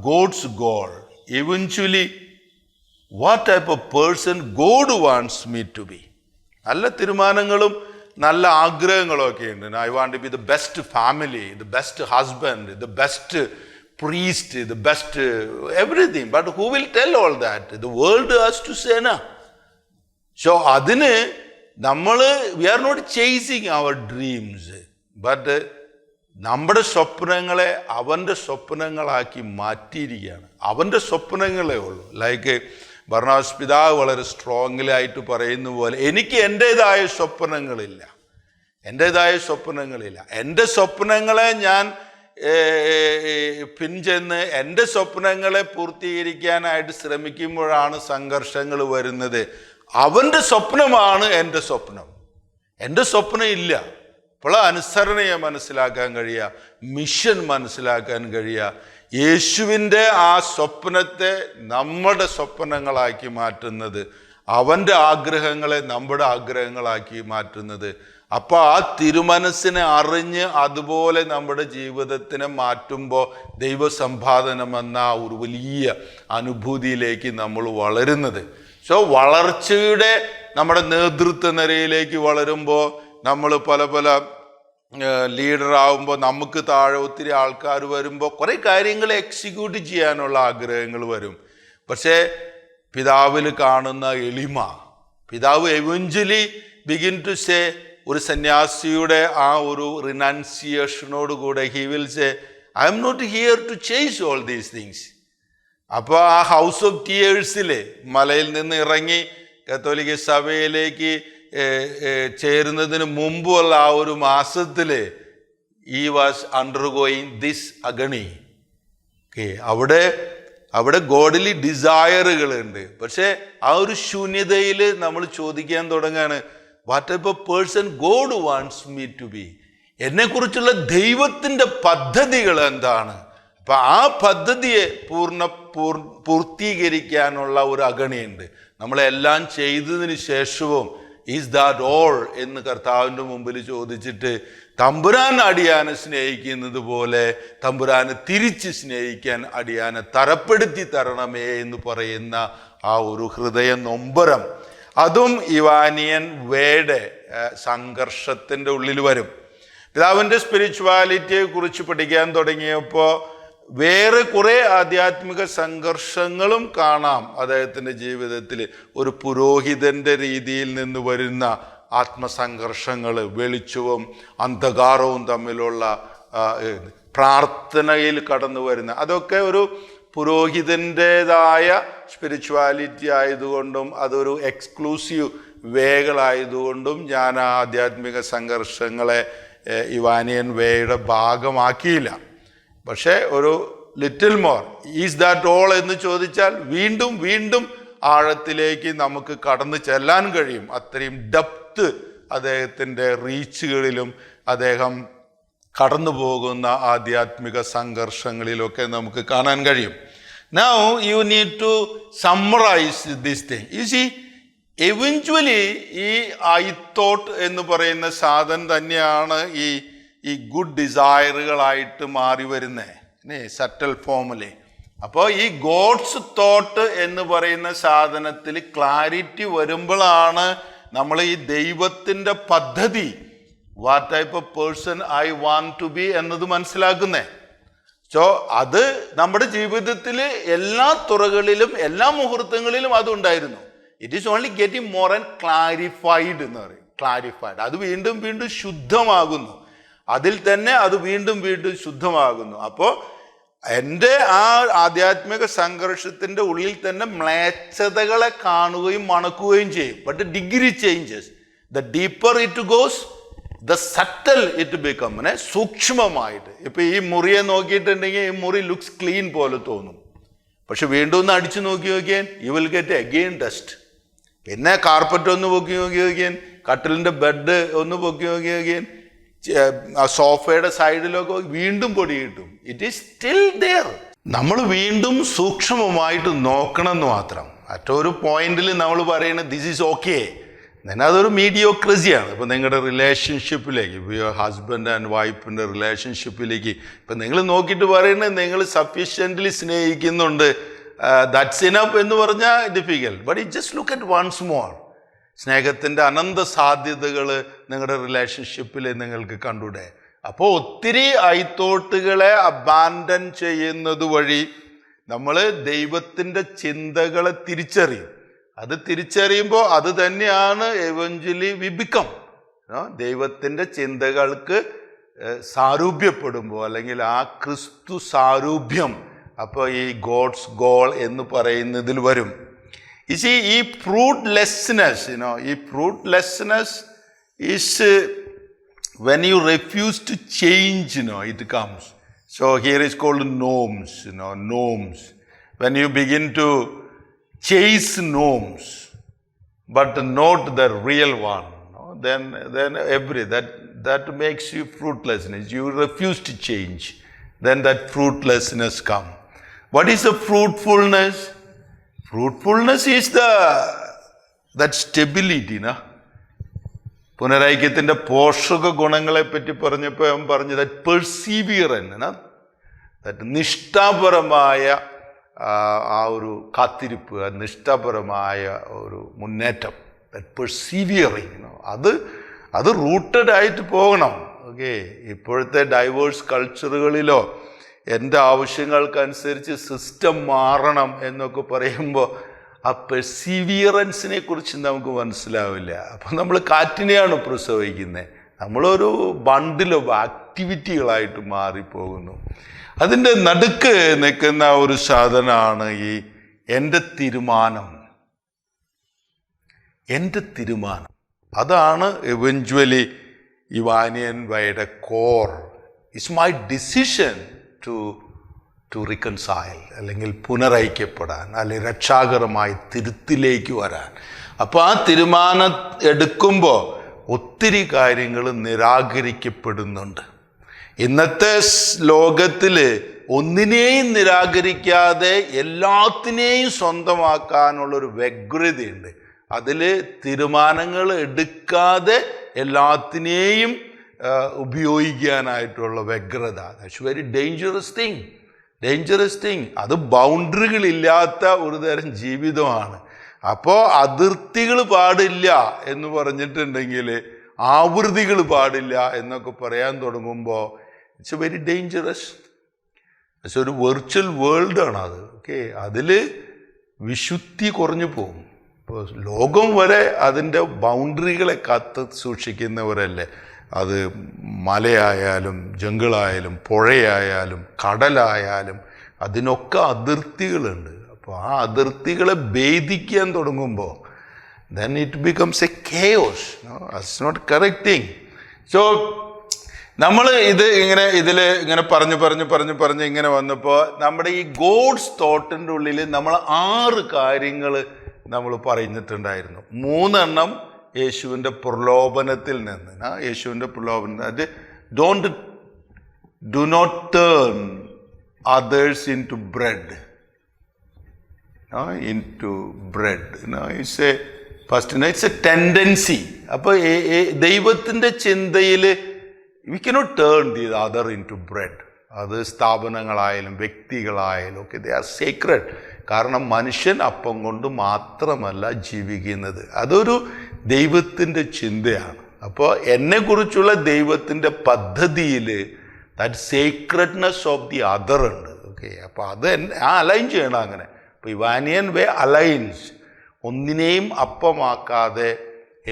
God's goal. Eventually what type of person God wants me to be. നല്ല തീരുമാനങ്ങളും നല്ല ആഗ്രഹങ്ങളൊക്കെ ഉണ്ട്. I want to be the best family, the best husband, the best priest, the best everything. But who will tell all that? The world has to say na. So we are not chasing our dreams, but നമ്മുടെ സ്വപ്നങ്ങളെ അവൻ്റെ സ്വപ്നങ്ങളാക്കി മാറ്റിയിരിക്കുകയാണ്. അവൻ്റെ സ്വപ്നങ്ങളേ ഉള്ളൂ. Like ബർണാബാസ് പിതാവ് വളരെ സ്ട്രോങ്ങിലായിട്ട് പറയുന്ന പോലെ, എനിക്ക് എൻ്റേതായ സ്വപ്നങ്ങളില്ല. എൻ്റെ സ്വപ്നങ്ങളെ ഞാൻ പിൻചെന്ന് എൻ്റെ സ്വപ്നങ്ങളെ പൂർത്തീകരിക്കാനായിട്ട് ശ്രമിക്കുമ്പോഴാണ് സംഘർഷങ്ങൾ വരുന്നത്. അവൻ്റെ സ്വപ്നമാണ് എൻ്റെ സ്വപ്നം. എൻ്റെ സ്വപ്നം ഇല്ല. അപ്പോൾ അനുസരണയെ മനസ്സിലാക്കാൻ കഴിയുക, മിഷൻ മനസ്സിലാക്കാൻ കഴിയുക, യേശുവിൻ്റെ ആ സ്വപ്നത്തെ നമ്മുടെ സ്വപ്നങ്ങളാക്കി മാറ്റുന്നത്, അവൻ്റെ ആഗ്രഹങ്ങളെ നമ്മുടെ ആഗ്രഹങ്ങളാക്കി മാറ്റുന്നത്. അപ്പോൾ ആ തിരുമനസ്സിനെ അറിഞ്ഞ് അതുപോലെ നമ്മുടെ ജീവിതത്തിനെ മാറ്റുമ്പോൾ ദൈവസമ്പാദനം എന്ന ഒരു വലിയ അനുഭൂതിയിലേക്ക് നമ്മൾ വളരുന്നത്. സോ വളർച്ചയുടെ നമ്മുടെ നേതൃത്വ നിരയിലേക്ക് വളരുമ്പോൾ, നമ്മൾ പല ലീഡറാകുമ്പോൾ നമുക്ക് താഴെ ഒത്തിരി ആൾക്കാർ വരുമ്പോൾ കുറേ കാര്യങ്ങൾ എക്സിക്യൂട്ട് ചെയ്യാനുള്ള ആഗ്രഹങ്ങൾ വരും. പക്ഷേ പിതാവിൽ കാണുന്ന എളിമ, പിതാവ് എവഞ്ചലി ബിഗിൻ ടു സേ, ഒരു സന്യാസിയുടെ ആ ഒരു റിനൗൺസിയേഷനോട് കൂടെ he will say, I'm not here to chase all these things. അപ്പോൾ ആ ഹൗസ് ഓഫ് ടിയേഴ്സിൽ മലയിൽ നിന്ന് ഇറങ്ങി കത്തോലിക്ക സഭയിലേക്ക് ചേരുന്നതിന് മുമ്പുള്ള ആ ഒരു മാസത്തിൽ ഈ was undergoing this agony. Okay, അവിടെ ഗോഡ്ലി ഡിസയറുകളുണ്ട്. പക്ഷെ ആ ഒരു ശൂന്യതയിൽ നമ്മൾ ചോദിക്കാൻ തുടങ്ങാണ്, what type of person God wants me to be? എന്നെക്കുറിച്ചുള്ള ദൈവത്തിൻ്റെ പദ്ധതികൾ എന്താണ്? അപ്പം ആ പദ്ധതിയെ പൂർത്തീകരിക്കാനുള്ള ഒരു അഗണിയുണ്ട്. നമ്മളെല്ലാം ചെയ്തതിന് ശേഷവും ഈസ് ദാറ്റ് ഓൾ എന്ന് കർത്താവിൻ്റെ മുമ്പിൽ ചോദിച്ചിട്ട്, തമ്പുരാൻ അടിയാനെ സ്നേഹിക്കുന്നത് പോലെ തമ്പുരാനെ തിരിച്ച് സ്നേഹിക്കാൻ അടിയാനെ തരപ്പെടുത്തി തരണമേ എന്ന് പറയുന്ന ആ ഒരു ഹൃദയ നൊമ്പരം, അതും ഇവാനിയൻ വേയുടെ സംഘർഷത്തിൻ്റെ ഉള്ളിൽ വരും. പിതാവിൻ്റെ സ്പിരിച്വാലിറ്റിയെ കുറിച്ച് പഠിക്കാൻ തുടങ്ങിയപ്പോൾ വേറെ കുറേ ആധ്യാത്മിക സംഘർഷങ്ങളും കാണാം അദ്ദേഹത്തിൻ്റെ ജീവിതത്തിൽ. ഒരു പുരോഹിതൻ്റെ രീതിയിൽ നിന്ന് വരുന്ന ആത്മസംഘർഷങ്ങൾ, വെളിച്ചവും അന്ധകാരവും തമ്മിലുള്ള പ്രാർത്ഥനയിൽ കടന്നു വരുന്ന, അതൊക്കെ ഒരു പുരോഹിതൻ്റേതായ സ്പിരിച്വാലിറ്റി ആയതുകൊണ്ടും അതൊരു എക്സ്ക്ലൂസീവ് വേകളായതുകൊണ്ടും ഞാൻ ആ ആധ്യാത്മിക സംഘർഷങ്ങളെ ഇവാനിയൻ വേയുടെ ഭാഗമാക്കിയില്ല. പക്ഷേ ഒരു little more, is that all എന്ന് ചോദിച്ചാൽ വീണ്ടും വീണ്ടും ആഴത്തിലേക്ക് നമുക്ക് കടന്നു ചെല്ലാൻ കഴിയും. അത്രയും ഡെപ്ത് അദ്ദേഹത്തിൻ്റെ റീച്ചുകളിലും അദ്ദേഹം കടന്നു പോകുന്ന ആധ്യാത്മിക സംഘർഷങ്ങളിലൊക്കെ നമുക്ക് കാണാൻ കഴിയും. Now you need to summarize this thing. You see, eventually ഈ ഐ തോട്ട് എന്ന് പറയുന്ന സാധനം തന്നെയാണ് ഈ ഗുഡ് ഡിസയറുകളായിട്ട് മാറി വരുന്നത് സറ്റൽ ഫോമിൽ. അപ്പോൾ ഈ ഗോഡ്സ് തോട്ട് എന്ന് പറയുന്ന സാധനത്തിൽ ക്ലാരിറ്റി വരുമ്പോഴാണ് നമ്മൾ ഈ ദൈവത്തിൻ്റെ പദ്ധതി, what type of person I want to be എന്നത് മനസ്സിലാക്കുന്നേ. സോ അത് നമ്മുടെ ജീവിതത്തിൽ എല്ലാ തുറകളിലും എല്ലാ മുഹൂർത്തങ്ങളിലും അതുണ്ടായിരുന്നു. It is only getting more and clarified എന്ന് പറയും. ക്ലാരിഫൈഡ്, അത് വീണ്ടും വീണ്ടും ശുദ്ധമാകുന്നു. അതിൽ തന്നെ അത് വീണ്ടും വീണ്ടും ശുദ്ധമാകുന്നു. അപ്പോൾ എൻ്റെ ആ ആധ്യാത്മിക സംഘർഷത്തിൻ്റെ ഉള്ളിൽ തന്നെ മ്ലേച്ഛതകളെ കാണുകയും മണക്കുകയും ചെയ്യും. But degree changes, the deeper it goes, the subtle it become. സൂക്ഷ്മമായിട്ട് ഇപ്പം ഈ മുറിയെ നോക്കിയിട്ടുണ്ടെങ്കിൽ ഈ മുറി ലുക്സ് ക്ലീൻ പോലെ തോന്നും. പക്ഷെ വീണ്ടും ഒന്ന് അടിച്ചു നോക്കിയാൽ you will get again dust. പിന്നെ കാർപ്പറ്റ് ഒന്ന് പൊക്കി നോക്കിയാൽ, കട്ടിലിൻ്റെ ബെഡ് ഒന്ന് പൊക്കി നോക്കിയാൽ, സോഫയുടെ സൈഡിലൊക്കെ വീണ്ടും പൊടി കിട്ടും. It is still there. നമ്മൾ വീണ്ടും സൂക്ഷ്മമായിട്ട് നോക്കണം എന്ന് മാത്രം. മറ്റൊരു പോയിന്റിൽ നമ്മൾ പറയുന്നത് ദിസ് ഈസ് ഓക്കെ, എന്നാൽ അതൊരു മീഡിയോക്രസിയാണ്. ഇപ്പം നിങ്ങളുടെ റിലേഷൻഷിപ്പിലേക്ക്, ഇപ്പോൾ യുവർ ഹസ്ബൻഡ് ആൻഡ് വൈഫിൻ്റെ റിലേഷൻഷിപ്പിലേക്ക് ഇപ്പം നിങ്ങൾ നോക്കിയിട്ട് പറയുന്നത് നിങ്ങൾ സഫീഷ്യൻ്റ്ലി സ്നേഹിക്കുന്നുണ്ട്, ദാറ്റ്സ് ഇനഫ് എന്ന് പറഞ്ഞാൽ difficult. But it just look at once more. സ്നേഹത്തിൻ്റെ അനന്ത സാധ്യതകൾ നിങ്ങളുടെ റിലേഷൻഷിപ്പിൽ നിങ്ങൾക്ക് കണ്ടൂടെ. അപ്പോൾ ഒത്തിരി ഐത്തോട്ടുകളെ അബാൻഡൻ ചെയ്യുന്നത് വഴി നമ്മൾ ദൈവത്തിൻ്റെ ചിന്തകളെ തിരിച്ചറിയും. അത് തിരിച്ചറിയുമ്പോൾ അത് തന്നെയാണ് എവഞ്ചലി വി ബിക്കം. ദൈവത്തിൻ്റെ ചിന്തകൾക്ക് സാരൂപ്യപ്പെടുമ്പോൾ, അല്ലെങ്കിൽ ആ ക്രിസ്തു സാരൂപ്യം അപ്പോൾ ഈ ഗോഡ്സ് ഗോൾ എന്ന് പറയുന്നതിൽ വരും. ഈ ഫ്രൂട്ട്ലെസ്നെസ്, ഈ ഫ്രൂട്ട്ലെസ്നെസ് is when you refuse to change, it comes. So here is called norms, norms. When you begin to chase norms, but not the real one, then that makes you fruitlessness. You refuse to change, then that fruitlessness come. What is the fruitfulness? Fruitfulness is that stability, പുനരൈക്യത്തിൻ്റെ പോഷക ഗുണങ്ങളെപ്പറ്റി പറഞ്ഞപ്പോൾ അവൻ പറഞ്ഞു that perseverance, that നിഷ്ഠാപരമായ ആ ഒരു കാത്തിരിപ്പ്, നിഷ്ഠാപരമായ ഒരു മുന്നേറ്റം, that പെർസീവിയറിങ്, അത് റൂട്ടഡ് ആയിട്ട് പോകണം. ഓക്കെ, ഇപ്പോഴത്തെ ഡൈവേഴ്സ് കൾച്ചറുകളിലോ എൻ്റെ ആവശ്യങ്ങൾക്കനുസരിച്ച് സിസ്റ്റം മാറണം എന്നൊക്കെ പറയുമ്പോൾ ആ പെർസീവിയറൻസിനെ കുറിച്ച് നമുക്ക് മനസ്സിലാവില്ല. അപ്പം നമ്മൾ കാറ്റിനെയാണ് പ്രസവിക്കുന്നത്. നമ്മളൊരു ബണ്ടിൽ ഓഫ് ആക്ടിവിറ്റികളായിട്ട് മാറിപ്പോകുന്നു. അതിൻ്റെ നടുക്ക് നിൽക്കുന്ന ഒരു സാധനമാണ് ഈ എൻ്റെ തീരുമാനം. എൻ്റെ തീരുമാനം അതാണ് എവഞ്ച്വലി ഇവാനിയൻ വൈയുടെ core. It's my decision to reconcile, അല്ലെങ്കിൽ പുനരൈക്യപ്പെടാൻ, അല്ലെങ്കിൽ രക്ഷാകരമായി തിരുത്തിലേക്ക് വരാൻ. അപ്പോൾ ആ തീരുമാനം എടുക്കുമ്പോൾ ഒത്തിരി കാര്യങ്ങൾ നിരാകരിക്കപ്പെടുന്നുണ്ട്. ഇന്നത്തെ ലോകത്തിൽ ഒന്നിനെയും നിരാകരിക്കാതെ എല്ലാത്തിനെയും സ്വന്തമാക്കാനുള്ളൊരു വ്യഗ്രതയുണ്ട്. അതിൽ തീരുമാനങ്ങൾ എടുക്കാതെ എല്ലാത്തിനെയും ഉപയോഗിക്കാനായിട്ടുള്ള വ്യഗ്രത. That's very dangerous thing. അത് ബൗണ്ടറികളില്ലാത്ത ഒരു തരം ജീവിതമാണ്. അപ്പോൾ അതിർത്തികൾ പാടില്ല എന്ന് പറഞ്ഞിട്ടുണ്ടെങ്കിൽ ആവൃത്തികൾ പാടില്ല എന്നൊക്കെ പറയാൻ തുടങ്ങുമ്പോൾ ഇറ്റ്സ് വെരി ഡേഞ്ചറസ്. പക്ഷെ ഒരു വെർച്വൽ വേൾഡാണ് അത്. ഓക്കെ, അതിൽ വിശുദ്ധി കുറഞ്ഞു പോകും. ഇപ്പോൾ ലോകം വരെ അതിൻ്റെ ബൗണ്ടറികളെ കാത്ത് സൂക്ഷിക്കുന്നവരല്ലേ. അത് മലയായാലും ജംഗിളായാലും പുഴയായാലും കടലായാലും അതിനൊക്കെ അതിർത്തികളുണ്ട്. അപ്പോൾ ആ അതിർത്തികളെ ഭേദിക്കാൻ തുടങ്ങുമ്പോൾ then it becomes a chaos. That's not correct thing. So നമ്മൾ ഇങ്ങനെ പറഞ്ഞ് ഇങ്ങനെ വന്നപ്പോൾ നമ്മുടെ ഈ ഗോഡ്സ് തോട്ടിൻ്റെ ഉള്ളിൽ നമ്മൾ 6 കാര്യങ്ങൾ നമ്മൾ പറഞ്ഞിട്ടുണ്ടായിരുന്നു. 3 എണ്ണം യേശുവിൻ്റെ പ്രലോഭനത്തിൽ നിന്ന്, അത് do not turn others into bread. It's a tendency. അപ്പോൾ ദൈവത്തിൻ്റെ ചിന്തയിൽ we cannot turn the other into bread. അത് സ്ഥാപനങ്ങളായാലും വ്യക്തികളായാലും ഒക്കെ ദേ ആർ സീക്രട്ട്. കാരണം മനുഷ്യൻ അപ്പം കൊണ്ട് മാത്രമല്ല ജീവിക്കുന്നത്. അതൊരു ദൈവത്തിൻ്റെ ചിന്തയാണ്. അപ്പോൾ എന്നെക്കുറിച്ചുള്ള ദൈവത്തിൻ്റെ പദ്ധതിയിൽ ദാറ്റ് സീക്രട്ട്നെസ് ഓഫ് ദി അതർ ഉണ്ട്. ഓക്കെ, അപ്പോൾ അത് അലൈൻ ചെയ്യണം. അങ്ങനെ ഇപ്പോൾ ഇവാനിയൻ വേ അലൈൻസ്, ഒന്നിനെയും അപ്പമാക്കാതെ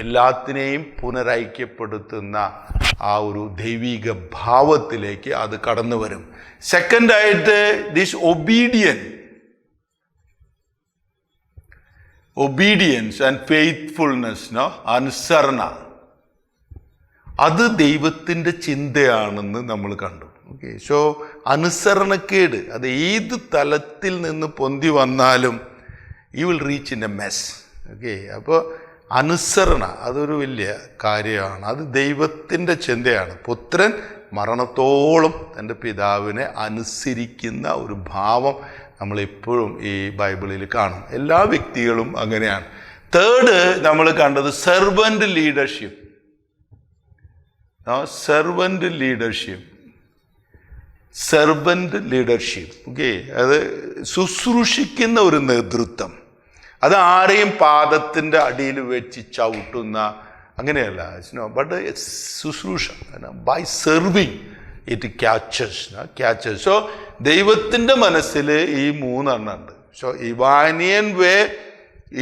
എല്ലാത്തിനെയും പുനരൈക്യപ്പെടുത്തുന്ന ആ ഒരു ദൈവിക ഭാവത്തിലേക്ക് അത് കടന്നു വരും. സെക്കൻഡായിട്ട് ദിസ് ഒബീഡിയൻസ് ആൻഡ് ഫെയ്ത്ത്ഫുൾനെസ്, അനുസരണ, അത് ദൈവത്തിൻ്റെ ചിന്തയാണെന്ന് നമ്മൾ കണ്ടു. ഓക്കെ, സോ അനുസരണക്കേട് അത് ഏത് തലത്തിൽ നിന്ന് പൊന്തി വന്നാലും you will reach in a mess. Okay, അപ്പോൾ അനുസരണ അതൊരു വലിയ കാര്യമാണ്. അത് ദൈവത്തിൻ്റെ ചിന്തയാണ്. പുത്രൻ മരണത്തോളം തൻ്റെ പിതാവിനെ അനുസരിക്കുന്ന ഒരു ഭാവം നമ്മളെപ്പോഴും ഈ ബൈബിളിൽ കാണും. എല്ലാ വ്യക്തികളും അങ്ങനെയാണ്. തേർഡ് നമ്മൾ കണ്ടത് സെർവൻ്റ് ലീഡർഷിപ്പ്. ഓക്കെ, അത് ശുശ്രൂഷിക്കുന്ന ഒരു നേതൃത്വം. അത് ആരെയും പാദത്തിൻ്റെ അടിയിൽ വെച്ച് ചവിട്ടുന്ന അങ്ങനെയല്ല. ബട്ട് ശുശ്രൂഷ by serving it catches. So ദൈവത്തിൻ്റെ മനസ്സിൽ ഈ 3 എണ്ണം ഉണ്ട്. സോ ഇവാനിയൻ way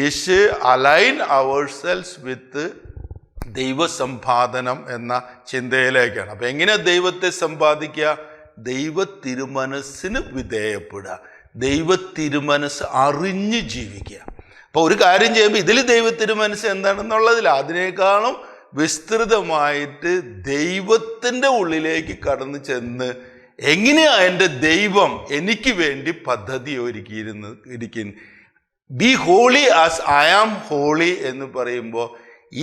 is align our selves with ദൈവസമ്പാദനം എന്ന ചിന്തയിലേക്കാണ്. അപ്പം എങ്ങനെ ദൈവത്തെ സമ്പാദിക്കുക? ദൈവ തിരുമനസ്സിന് വിധേയപ്പെടുക, ദൈവ തിരുമനസ് അറിഞ്ഞ് ജീവിക്കുക. അപ്പോൾ ഒരു കാര്യം ചെയ്യുമ്പോൾ ഇതിൽ ദൈവ തിരുമനസ് എന്താണെന്നുള്ളതിൽ അതിനേക്കാളും വിസ്തൃതമായിട്ട് ദൈവത്തിൻ്റെ ഉള്ളിലേക്ക് കടന്നു ചെന്ന് എങ്ങനെയാ എൻ്റെ ദൈവം എനിക്ക് വേണ്ടി പദ്ധതി ഇരിക്കുന്നു. Be holy as I am holy എന്ന് പറയുമ്പോൾ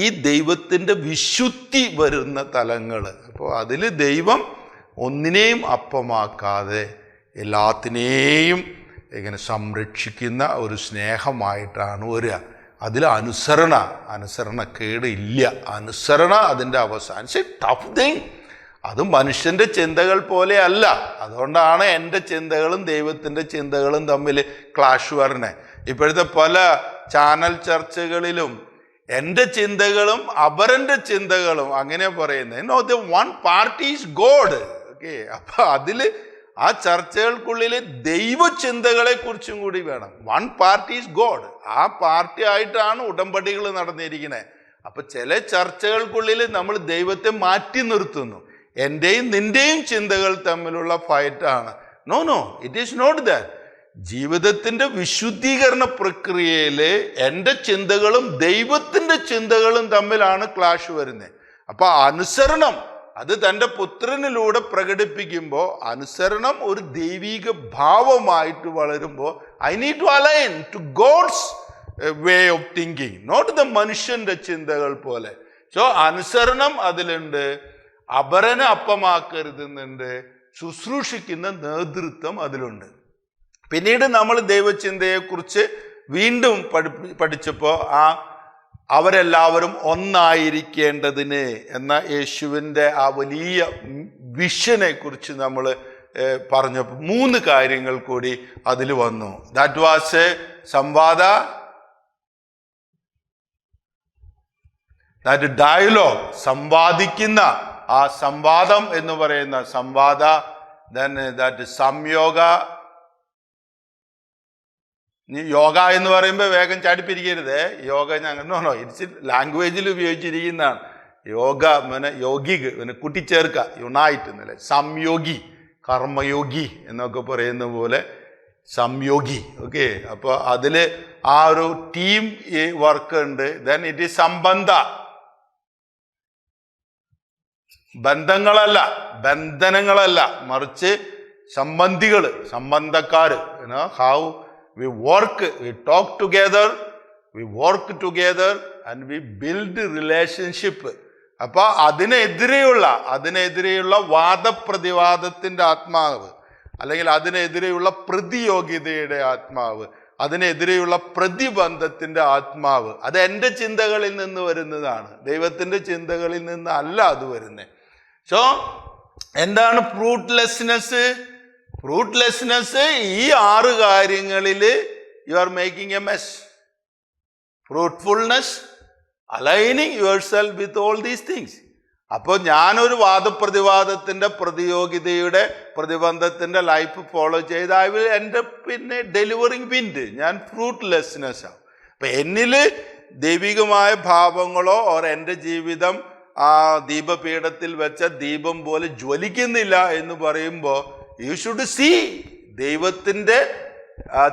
ഈ ദൈവത്തിൻ്റെ വിശുദ്ധി വരുന്ന തലങ്ങൾ. അപ്പോൾ അതിൽ ദൈവം ഒന്നിനെയും അപ്പമാക്കാതെ എല്ലാത്തിനെയും ഇങ്ങനെ സംരക്ഷിക്കുന്ന ഒരു സ്നേഹമായിട്ടാണ് വരിക. അതിൽ അനുസരണക്കേട് ഇല്ല. അനുസരണ അതിൻ്റെ അവസാനം. Tough thing. അത് മനുഷ്യൻ്റെ ചിന്തകൾ പോലെ അല്ല. അതുകൊണ്ടാണ് എൻ്റെ ചിന്തകളും ദൈവത്തിൻ്റെ ചിന്തകളും തമ്മിൽ ക്ലാഷ് വരണേ. ഇപ്പോഴത്തെ പല ചാനൽ ചർച്ചകളിലും എൻ്റെ ചിന്തകളും അപരൻ്റെ ചിന്തകളും അങ്ങനെ പറയുന്നത്. No, the one party is God. Okay, അപ്പൊ അതിൽ ആ ചർച്ചകൾക്കുള്ളിൽ ദൈവചിന്തകളെ കുറിച്ചും കൂടി വേണം. One party is God. ആ പാർട്ടി ആയിട്ടാണ് ഉടമ്പടികൾ നടന്നിരിക്കുന്നത്. അപ്പൊ ചില ചർച്ചകൾക്കുള്ളിൽ നമ്മൾ ദൈവത്തെ മാറ്റി നിർത്തുന്നു. എൻ്റെയും നിന്റെയും ചിന്തകൾ തമ്മിലുള്ള ഫൈറ്റാണ്. No, it is not that. ജീവിതത്തിൻ്റെ വിശുദ്ധീകരണ പ്രക്രിയയിൽ എൻ്റെ ചിന്തകളും ദൈവത്തിൻ്റെ ചിന്തകളും തമ്മിലാണ് ക്ലാഷ് വരുന്നത്. അപ്പൊ അനുസരണം അത് തൻ്റെ പുത്രനിലൂടെ പ്രകടിപ്പിക്കുമ്പോൾ, അനുസരണം ഒരു ദൈവിക ഭാവമായിട്ട് വളരുമ്പോൾ, I need to align to God's way of thinking, not the മനുഷ്യൻ്റെ ചിന്തകൾ പോലെ. സോ അനുസരണം അതിലുണ്ട്, അപരനെ അപ്പമാക്കരുതെന്നുണ്ട്, ശുശ്രൂഷിക്കുന്ന നേതൃത്വം അതിലുണ്ട്. പിന്നീട് നമ്മൾ ദൈവചിന്തയെക്കുറിച്ച് വീണ്ടും പഠിച്ചപ്പോൾ അവരെല്ലാവരും ഒന്നായിരിക്കേണ്ടതിന് എന്ന യേശുവിൻ്റെ ആ വലിയ വിഷനെ കുറിച്ച് നമ്മൾ പറഞ്ഞപ്പോൾ 3 കാര്യങ്ങൾ കൂടി അതിൽ വന്നു. ദാറ്റ് വാസ് ദാറ്റ് ഡയലോഗ്, സംവാദിക്കുന്ന ആ സംവാദം എന്ന് പറയുന്ന സംവാദ, ദെൻ ദാറ്റ് സംയോഗ. യോഗ എന്ന് പറയുമ്പോൾ വേഗം ചാടിപ്പിരിക്കരുത്. യോഗ നോ, ഇറ്റ്സ് ലാംഗ്വേജിൽ ഉപയോഗിച്ചിരിക്കുന്നതാണ്. യോഗ യോഗിക് കൂട്ടിച്ചേർക്കുക, യുണൈറ്റ് എന്നല്ലേ. സംയോഗി, കർമ്മയോഗി എന്നൊക്കെ പറയുന്ന പോലെ സംയോഗി. ഓക്കെ, അപ്പോൾ അതിൽ ആ ഒരു ടീം വർക്ക് ഉണ്ട്. ദെൻ ഇറ്റ് ഈസ് സംബന്ധ, ബന്ധനങ്ങളല്ല, മറിച്ച് സംബന്ധികൾ, സംബന്ധക്കാർ. How we work, we talk together, we work together and we build relationship. അപ്പൊ അതിനെതിരെയുള്ള വാദപ്രതിവാദത്തിന്റെ ആത്മാവ്, അല്ലെങ്കിൽ അതിനെതിരെയുള്ള പ്രതിയോഗിതയുടെ ആത്മാവ്, അതിനെതിരെയുള്ള പ്രതിബന്ധത്തിന്റെ ആത്മാവ്, അത് എൻ്റെ ചിന്തകളിൽ നിന്ന് വരുന്നതാണ്, ദൈവത്തിന്റെ ചിന്തകളിൽ നിന്ന് അല്ല അത് വരുന്നത്. സോ എന്താണ് ഫ്രൂട്ട്ലെസ്നെസ്? ഈ 6 കാര്യങ്ങളിൽ you are making a mess. Fruitfulness, aligning yourself with all these things. അപ്പോൾ ഞാനൊരു വാദപ്രതിവാദത്തിന്റെ പ്രതിയോഗിതയുടെ പ്രതിബന്ധത്തിന്റെ ലൈഫ് ഫോളോ ചെയ്ത് ഐ വിൽ എൻ്റെ പിന്നെ ഡെലിവറിങ് വിൻഡ്, ഞാൻ ഫ്രൂട്ട്ലെസ്നെസ് ആവും. അപ്പൊ എന്നിൽ ദൈവികമായ ഭാവങ്ങളോ എൻ്റെ ജീവിതം ആ ദീപപീഠത്തിൽ വെച്ച ദീപം പോലെ ജ്വലിക്കുന്നില്ല എന്ന് പറയുമ്പോൾ യു ഷുഡ് സീ, ദൈവത്തിൻ്റെ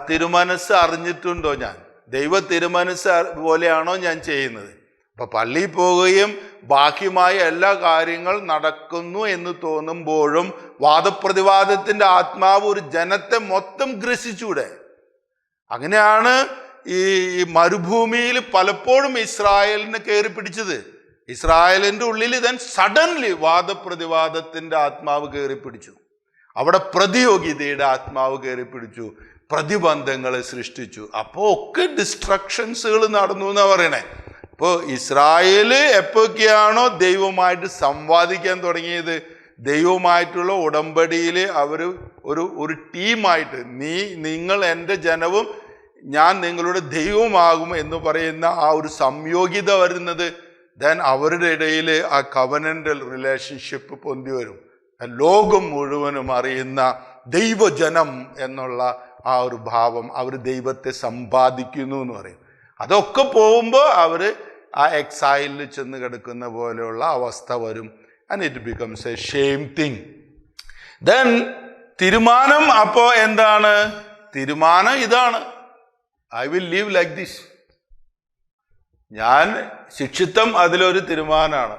തിരുമനസ് അറിഞ്ഞിട്ടുണ്ടോ ഞാൻ? ദൈവ തിരുമനസ് പോലെയാണോ ഞാൻ ചെയ്യുന്നത്? അപ്പൊ പള്ളിയിൽ പോവുകയും ബാഹ്യമായ എല്ലാ കാര്യങ്ങൾ നടക്കുന്നു എന്ന് തോന്നുമ്പോഴും വാദപ്രതിവാദത്തിന്റെ ആത്മാവ് ഒരു ജനത്തെ മൊത്തം ഗ്രസിച്ചൂടെ? അങ്ങനെയാണ് ഈ മരുഭൂമിയിൽ പലപ്പോഴും ഇസ്രായേലിനെ കയറി പിടിച്ചത്. ഇസ്രായേലിന്റെ ഉള്ളിൽ then സഡൻലി വാദപ്രതിവാദത്തിന്റെ ആത്മാവ് കയറി പിടിച്ചു. അവിടെ പ്രതിയോഗിതയുടെ ആത്മാവ് കയറി പിടിച്ചു, പ്രതിബന്ധങ്ങളെ സൃഷ്ടിച്ചു. അപ്പോൾ ഒക്കെ ഡിസ്ട്രക്ഷൻസുകൾ നടന്നു എന്നാ പറയണേ. ഇപ്പോൾ ഇസ്രായേല് എപ്പോഴൊക്കെയാണോ ദൈവമായിട്ട് സംവാദിക്കാൻ തുടങ്ങിയത്, ദൈവമായിട്ടുള്ള ഉടമ്പടിയിൽ അവർ ഒരു ടീമായിട്ട്, നിങ്ങൾ എൻ്റെ ജനവും ഞാൻ നിങ്ങളുടെ ദൈവമാകും എന്ന് പറയുന്ന ആ ഒരു സംയോഗ്യത വരുന്നത്, ദെൻ അവരുടെ ഇടയിൽ ആ കവനൻ്റൽ റിലേഷൻഷിപ്പ് പൊന്തി വരും. ലോകം മുഴുവനും അറിയുന്ന ദൈവജനം എന്നുള്ള ആ ഒരു ഭാവം, അവർ ദൈവത്തെ സമ്പാദിക്കുന്നു എന്ന് പറയും. അതൊക്കെ പോകുമ്പോൾ അവർ ആ എക്സൈലിൽ ചെന്ന് കിടക്കുന്ന പോലെയുള്ള അവസ്ഥ വരും. And it becomes A shame thing. Then തീരുമാനം അപ്പോൾ എന്താണ്? തീരുമാനം ഇതാണ്, I will leave like this. ഞാൻ ശിക്ഷിത്വം അതിലൊരു തീരുമാനമാണ്.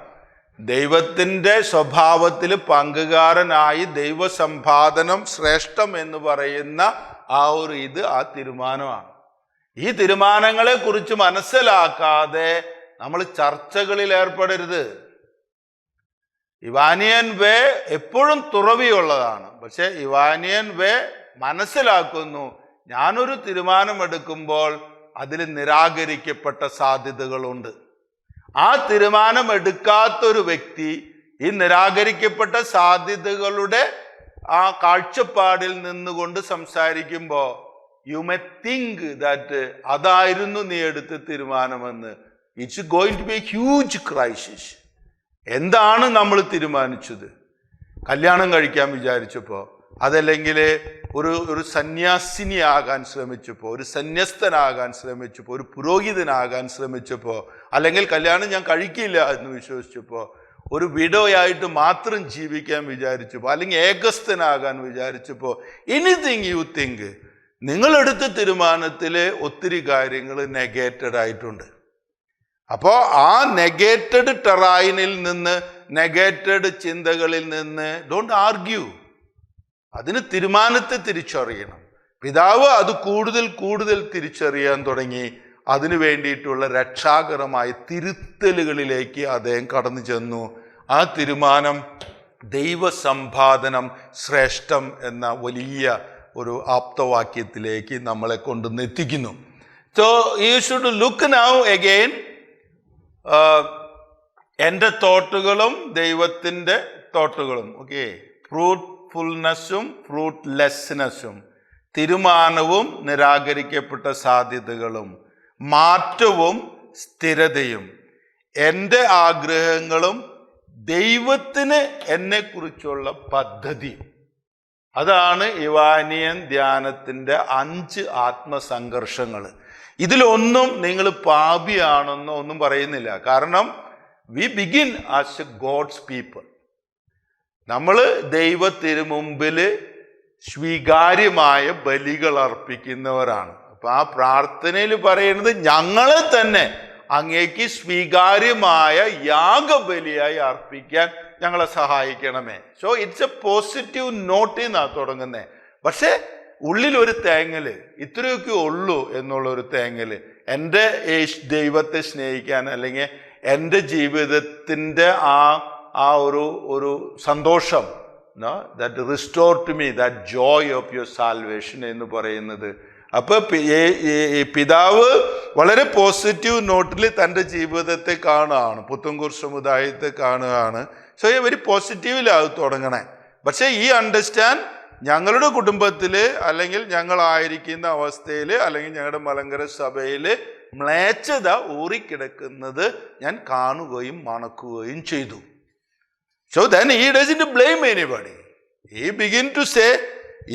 ദൈവത്തിൻ്റെ സ്വഭാവത്തിൽ പങ്കുകാരനായി ദൈവസമ്പാദനം ശ്രേഷ്ഠം എന്ന് പറയുന്ന ആ തീരുമാനമാണ്. ഈ തീരുമാനങ്ങളെ കുറിച്ച് മനസ്സിലാക്കാതെ നമ്മൾ ചർച്ചകളിൽ ഏർപ്പെടരുത്. ഇവാനിയൻ വേ എപ്പോഴും തുറവിയുള്ളതാണ്. പക്ഷെ ഇവാനിയൻ വേ മനസ്സിലാക്കുന്നു, ഞാനൊരു തീരുമാനമെടുക്കുമ്പോൾ അതിൽ നിരാകരിക്കപ്പെട്ട സാധ്യതകളുണ്ട്. ആ തീരുമാനമെടുക്കാത്തൊരു വ്യക്തി ഈ നിരാകരിക്കപ്പെട്ട സാധ്യതകളുടെ ആ കാഴ്ചപ്പാടിൽ നിന്നുകൊണ്ട് സംസാരിക്കുമ്പോൾ യു മേ തിങ്ക് ദാറ്റ് അതായിരുന്നു നീ എടുത്ത തീരുമാനമെന്ന്. It's going to be a huge crisis. എന്താണ് നമ്മൾ തീരുമാനിച്ചത്? കല്യാണം കഴിക്കാൻ വിചാരിച്ചപ്പോൾ, അതല്ലെങ്കിൽ ഒരു സന്യാസിനിയാകാൻ ശ്രമിച്ചപ്പോൾ, ഒരു സന്യസ്തനാകാൻ ശ്രമിച്ചപ്പോൾ, ഒരു പുരോഹിതനാകാൻ ശ്രമിച്ചപ്പോൾ, അല്ലെങ്കിൽ കല്യാണം ഞാൻ കഴിക്കില്ല എന്ന് വിശ്വസിച്ചപ്പോൾ, ഒരു വിഡോയായിട്ട് മാത്രം ജീവിക്കാൻ വിചാരിച്ചപ്പോൾ, അല്ലെങ്കിൽ ഏകസ്ഥനാകാൻ വിചാരിച്ചപ്പോൾ, എനിത്തിങ് യു തിങ്ക്, നിങ്ങളെടുത്ത തീരുമാനത്തിൽ ഒത്തിരി കാര്യങ്ങൾ നെഗേറ്റഡ് ആയിട്ടുണ്ട്. അപ്പോൾ ആ നെഗേറ്റഡ് ടെറൈനിൽ നിന്ന്, നെഗേറ്റഡ് ചിന്തകളിൽ നിന്ന് ഡോണ്ട് ആർഗ്യൂ. അതിന് തീരുമാനത്തെ തിരിച്ചറിയണം. പിതാവ് അത് കൂടുതൽ തിരിച്ചറിയാൻ തുടങ്ങി. അതിനു വേണ്ടിയിട്ടുള്ള രക്ഷാകരമായ തിരുത്തലുകളിലേക്ക് അദ്ദേഹം കടന്നു ചെന്നു. ആ തീരുമാനം ദൈവസമ്പാദനം ശ്രേഷ്ഠം എന്ന വലിയ ഒരു ആപ്തവാക്യത്തിലേക്ക് നമ്മളെ കൊണ്ടുവന്നെത്തിക്കുന്നു. So you should look now again, എൻ്റെ തോട്ടുകളും ദൈവത്തിൻ്റെ തോട്ടുകളും. ഓക്കെ, ഫ്രൂട്ട്ഫുൾനെസ്സും ഫ്രൂട്ട്ലെസ്നെസ്സും, തീരുമാനവും നിരാകരിക്കപ്പെട്ട സാധ്യതകളും, മാറ്റവും സ്ഥിരതയും, എൻ്റെ ആഗ്രഹങ്ങളും ദൈവത്തിന് എന്നെക്കുറിച്ചുള്ള പദ്ധതിയും. അതാണ് ഇവാനിയൻ ധ്യാനത്തിൻ്റെ 5 ആത്മസംഘർഷങ്ങൾ. ഇതിലൊന്നും നിങ്ങൾ പാപിയാണെന്നോ ഒന്നും പറയുന്നില്ല. കാരണം we begin as a God's people. നമ്മൾ ദൈവത്തിന് മുമ്പിൽ സ്വീകാര്യമായ ബലികൾ അർപ്പിക്കുന്നവരാണ്. അപ്പൊ ആ പ്രാർത്ഥനയിൽ പറയുന്നത്, ഞങ്ങളെ തന്നെ അങ്ങേക്ക് സ്വീകാര്യമായ യാഗബലിയായി അർപ്പിക്കാൻ ഞങ്ങളെ സഹായിക്കണമേ. സോ ഇറ്റ്സ് എ പോസിറ്റീവ് നോട്ടിന്നാണ് തുടങ്ങുന്നത്. പക്ഷെ ഉള്ളിൽ ഒരു തേങ്ങല്, ഇത്രയൊക്കെ ഉള്ളൂ എന്നുള്ളൊരു തേങ്ങല്, എൻ്റെ ദൈവത്തെ സ്നേഹിക്കാൻ, അല്ലെങ്കിൽ എൻ്റെ ജീവിതത്തിൻ്റെ ആ ഒരു സന്തോഷം, that restore to me that joy of your salvation എന്ന് പറയുന്നത്. അപ്പൊ പിതാവ് വളരെ പോസിറ്റീവ് നോട്ടിൽ തൻ്റെ ജീവിതത്തെ കാണുകയാണ്, പുത്തൻകൂർ സമുദായത്തെ കാണുകയാണ്. സോ വെരി പോസിറ്റീവിലാവും തുടങ്ങണേ. പക്ഷെ ഈ അണ്ടർസ്റ്റാൻഡ്, ഞങ്ങളുടെ കുടുംബത്തിൽ അല്ലെങ്കിൽ ഞങ്ങളായിരിക്കുന്ന അവസ്ഥയിൽ അല്ലെങ്കിൽ ഞങ്ങളുടെ മലങ്കര സഭയിൽ മ്ലേച്ഛത ഊറിക്കിടക്കുന്നത് ഞാൻ കാണുകയും മണക്കുകയും ചെയ്തു. So then he doesn't blame anybody. He begin to say,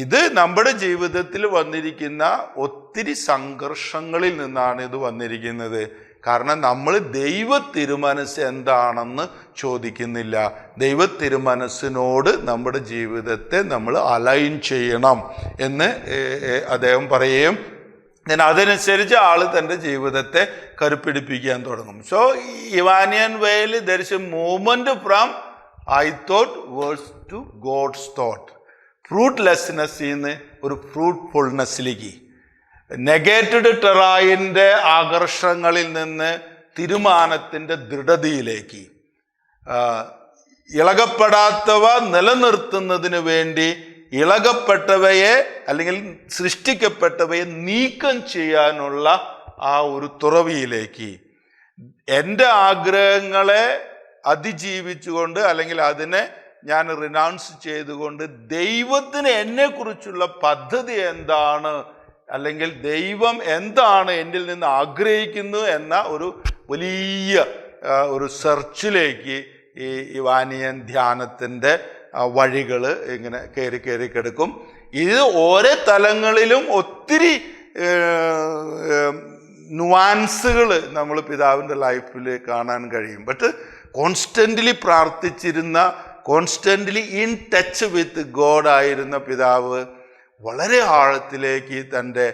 ഇത് നമ്മുടെ ജീവിതത്തിൽ വന്നിരിക്കുന്ന ഒത്തിരി സംഘർഷങ്ങളിൽ നിന്നാണ് ഇത് വന്നിരിക്കുന്നത്. കാരണം നമ്മൾ ദൈവ തിരുമനസ് എന്താണെന്ന് ചോദിക്കുന്നില്ല. ദൈവ തിരുമനസ്സിനോട് നമ്മുടെ ജീവിതത്തെ നമ്മൾ അലൈൻ ചെയ്യണം എന്ന് അദ്ദേഹം പറയുകയും അതനുസരിച്ച് ആൾ തൻ്റെ ജീവിതത്തെ കരുപ്പിടിപ്പിക്കാൻ തുടങ്ങും. സോ ഇവാനിയൻ വേയിൽ there is a movement from I thought towards to God's thought. ഫ്രൂട്ട്ലെസ്നെസ്സിൽ നിന്ന് ഒരു ഫ്രൂട്ട്ഫുൾനെസ്സിലേക്ക്, നെഗേറ്റഡ് ടെറൈൻ്റെ ആകർഷങ്ങളിൽ നിന്ന് തീരുമാനത്തിൻ്റെ ദൃഢതയിലേക്ക്, ഇളകപ്പെടാത്തവ നിലനിർത്തുന്നതിന് വേണ്ടി ഇളകപ്പെട്ടവയെ അല്ലെങ്കിൽ സൃഷ്ടിക്കപ്പെട്ടവയെ നീക്കം ചെയ്യാനുള്ള ആ ഒരു തുറവിയിലേക്ക്, എൻ്റെ ആഗ്രഹങ്ങളെ അതിജീവിച്ചുകൊണ്ട് അല്ലെങ്കിൽ അതിനെ ഞാൻ റിനൗൺസ് ചെയ്തുകൊണ്ട് ദൈവത്തിന് എന്നെക്കുറിച്ചുള്ള പദ്ധതി എന്താണ്, അല്ലെങ്കിൽ ദൈവം എന്താണ് എന്നിൽ നിന്ന് ആഗ്രഹിക്കുന്നു എന്ന ഒരു വലിയ ഒരു സെർച്ചിലേക്ക് ഈ ഇവാനിയൻ ധ്യാനത്തിൻ്റെ വഴികൾ ഇങ്ങനെ കയറി കിടക്കും. ഇത് ഓരോ തലങ്ങളിലും ഒത്തിരി നുവാൻസുകൾ നമ്മൾ പിതാവിൻ്റെ ലൈഫിൽ കാണാൻ കഴിയും. ബട്ട് കോൺസ്റ്റൻ്റ്ലി പ്രാർത്ഥിച്ചിരുന്ന, constantly in touch with God ആയിരുന്ന പിതാവ് വളരെ ആഴത്തിലേക്ക് തൻ്റെ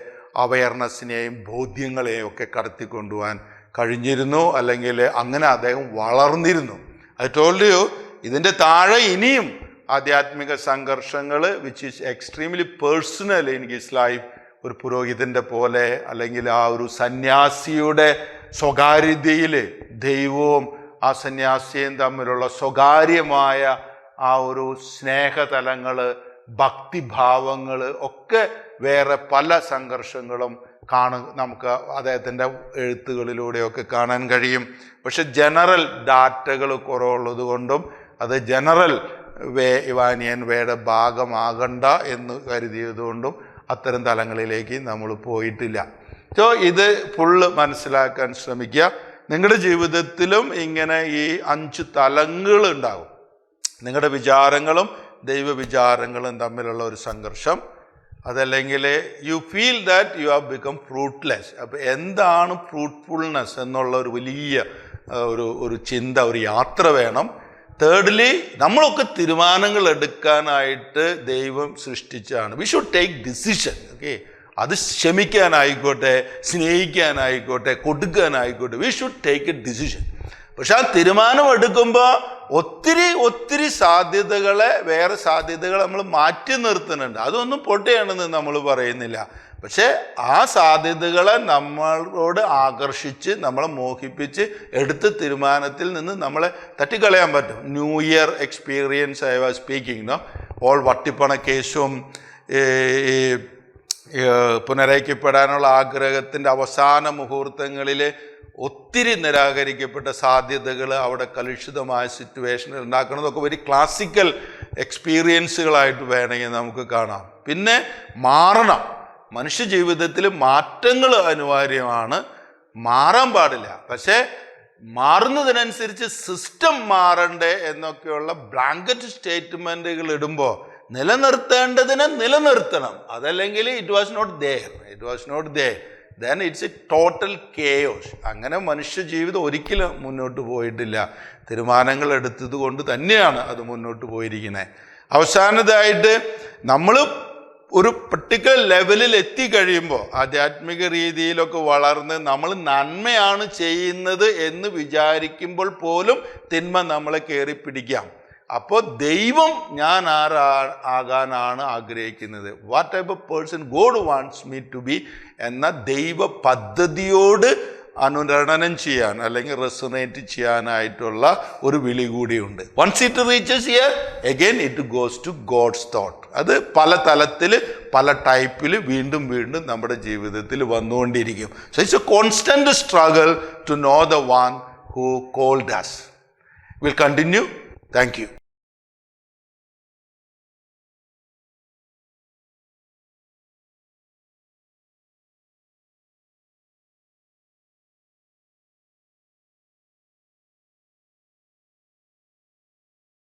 അവയർനെസ്സിനെയും ബോധ്യങ്ങളെയും ഒക്കെ കടത്തിക്കൊണ്ടുപോകാൻ കഴിഞ്ഞിരുന്നു. അല്ലെങ്കിൽ അങ്ങനെ അദ്ദേഹം വളർന്നിരുന്നു. ഐ ടോൾഡ് യു, ഇതിൻ്റെ താഴെ ഇനിയും ആധ്യാത്മിക സംഘർഷങ്ങൾ which is extremely personal in his life. ഒരു പുരോഹിതൻ്റെ പോലെ, അല്ലെങ്കിൽ ആ ഒരു സന്യാസിയുടെ സ്വകാര്യതയിൽ ദൈവവും ആ സന്യാസിയും തമ്മിലുള്ള സ്വകാര്യമായ ആ ഒരു സ്നേഹതലങ്ങൾ, ഭക്തിഭാവങ്ങൾ ഒക്കെ വേറെ പല സംഘർഷങ്ങളും നമുക്ക് അദ്ദേഹത്തിൻ്റെ എഴുത്തുകളിലൂടെയൊക്കെ കാണാൻ കഴിയും. പക്ഷെ ജനറൽ ഡാറ്റകൾ കുറവുള്ളത് കൊണ്ടും അത് ജനറൽ ഇവാനിയൻ വേയുടെ ഭാഗമാകണ്ട എന്ന് കരുതിയതുകൊണ്ടും അത്തരം തലങ്ങളിലേക്ക് നമ്മൾ പോയിട്ടില്ല. സോ ഇത് ഫുള്ള് മനസ്സിലാക്കാൻ ശ്രമിക്കുക. നിങ്ങളുടെ ജീവിതത്തിലും ഇങ്ങനെ ഈ 5 തലങ്ങൾ ഉണ്ടാകും. നിങ്ങളുടെ വിചാരങ്ങളും ദൈവവിചാരങ്ങളും തമ്മിലുള്ള ഒരു സംഘർഷം, അതല്ലെങ്കിൽ you feel that you have become fruitless. അപ്പോൾ എന്താണ് ഫ്രൂട്ട്ഫുൾനെസ് എന്നുള്ള ഒരു വലിയ ഒരു ചിന്ത, ഒരു യാത്ര വേണം. തേർഡ്ലി, നമ്മളൊക്കെ തീരുമാനങ്ങൾ എടുക്കാനായിട്ട് ദൈവം സൃഷ്ടിച്ചാണ്. We should take decision. Okay, അത് ക്ഷമിക്കാനായിക്കോട്ടെ, സ്നേഹിക്കാനായിക്കോട്ടെ, കൊടുക്കാനായിക്കോട്ടെ, we should take a decision. പക്ഷെ ആ തീരുമാനം എടുക്കുമ്പോൾ ഒത്തിരി സാധ്യതകളെ, വേറെ സാധ്യതകൾ നമ്മൾ മാറ്റി നിർത്തുന്നുണ്ട്. അതൊന്നും പൊട്ടയാണെന്ന് നമ്മൾ പറയുന്നില്ല. പക്ഷേ ആ സാധ്യതകളെ നമ്മളോട് ആകർഷിച്ച്, നമ്മളെ മോഹിപ്പിച്ച് എടുത്ത തീരുമാനത്തിൽ നിന്ന് നമ്മളെ തട്ടിക്കളയാൻ പറ്റും. New year experience I was speaking no. All വട്ടിപ്പണ കേസും പുനരൈക്യപ്പെടാനുള്ള ആഗ്രഹത്തിൻ്റെ അവസാന മുഹൂർത്തങ്ങളിൽ ഒത്തിരി നിരാകരിക്കപ്പെട്ട സാധ്യതകൾ, അവിടെ കലുഷിതമായ സിറ്റുവേഷനിൽ ഉണ്ടാക്കുന്നതൊക്കെ വെരി ക്ലാസിക്കൽ എക്സ്പീരിയൻസുകളായിട്ട് വേണമെങ്കിൽ നമുക്ക് കാണാം. പിന്നെ മാറണം. മനുഷ്യ ജീവിതത്തിൽ മാറ്റങ്ങൾ അനിവാര്യമാണ്, മാറാൻ പാടില്ല. പക്ഷേ മാറുന്നതിനനുസരിച്ച് സിസ്റ്റം മാറണ്ടേ എന്നൊക്കെയുള്ള ബ്ലാങ്കറ്റ് സ്റ്റേറ്റ്മെൻറ്റുകൾ ഇടുമ്പോൾ നിലനിർത്തേണ്ടതിനെ നിലനിർത്തണം. അതല്ലെങ്കിൽ it was not there, then it's a total chaos. അങ്ങനെ മനുഷ്യ ജീവിതം ഒരിക്കലും മുന്നോട്ട് പോയിട്ടില്ല. തീരുമാനങ്ങൾ എടുത്തത് കൊണ്ട് തന്നെയാണ് അത് മുന്നോട്ട് പോയിരിക്കുന്നത്. അവസാനതായിട്ട് നമ്മൾ ഒരു പർട്ടിക്കുലർ ലെവലിൽ എത്തിക്കഴിയുമ്പോൾ, ആധ്യാത്മിക രീതിയിലൊക്കെ വളർന്ന് നമ്മൾ നന്മയാണ് ചെയ്യുന്നത് എന്ന് വിചാരിക്കുമ്പോൾ പോലും തിന്മ നമ്മളെ കയറി പിടിക്കാം. അപ്പോൾ ദൈവം ഞാൻ ആകാനാണ് ആഗ്രഹിക്കുന്നത്, what type of person God wants me to be എന്ന ദൈവ പദ്ധതിയോട് അനുരണനം ചെയ്യാൻ അല്ലെങ്കിൽ റെസൊനേറ്റ് ചെയ്യാനായിട്ടുള്ള ഒരു വിളി കൂടിയുണ്ട്. Once it reaches here again it goes to God's thought. അത് പല തലത്തിൽ, പല ടൈപ്പിൽ വീണ്ടും നമ്മുടെ ജീവിതത്തിൽ വന്നുകൊണ്ടിരിക്കും. So it's a constant struggle to know the one who called us. We'll continue. Thank you.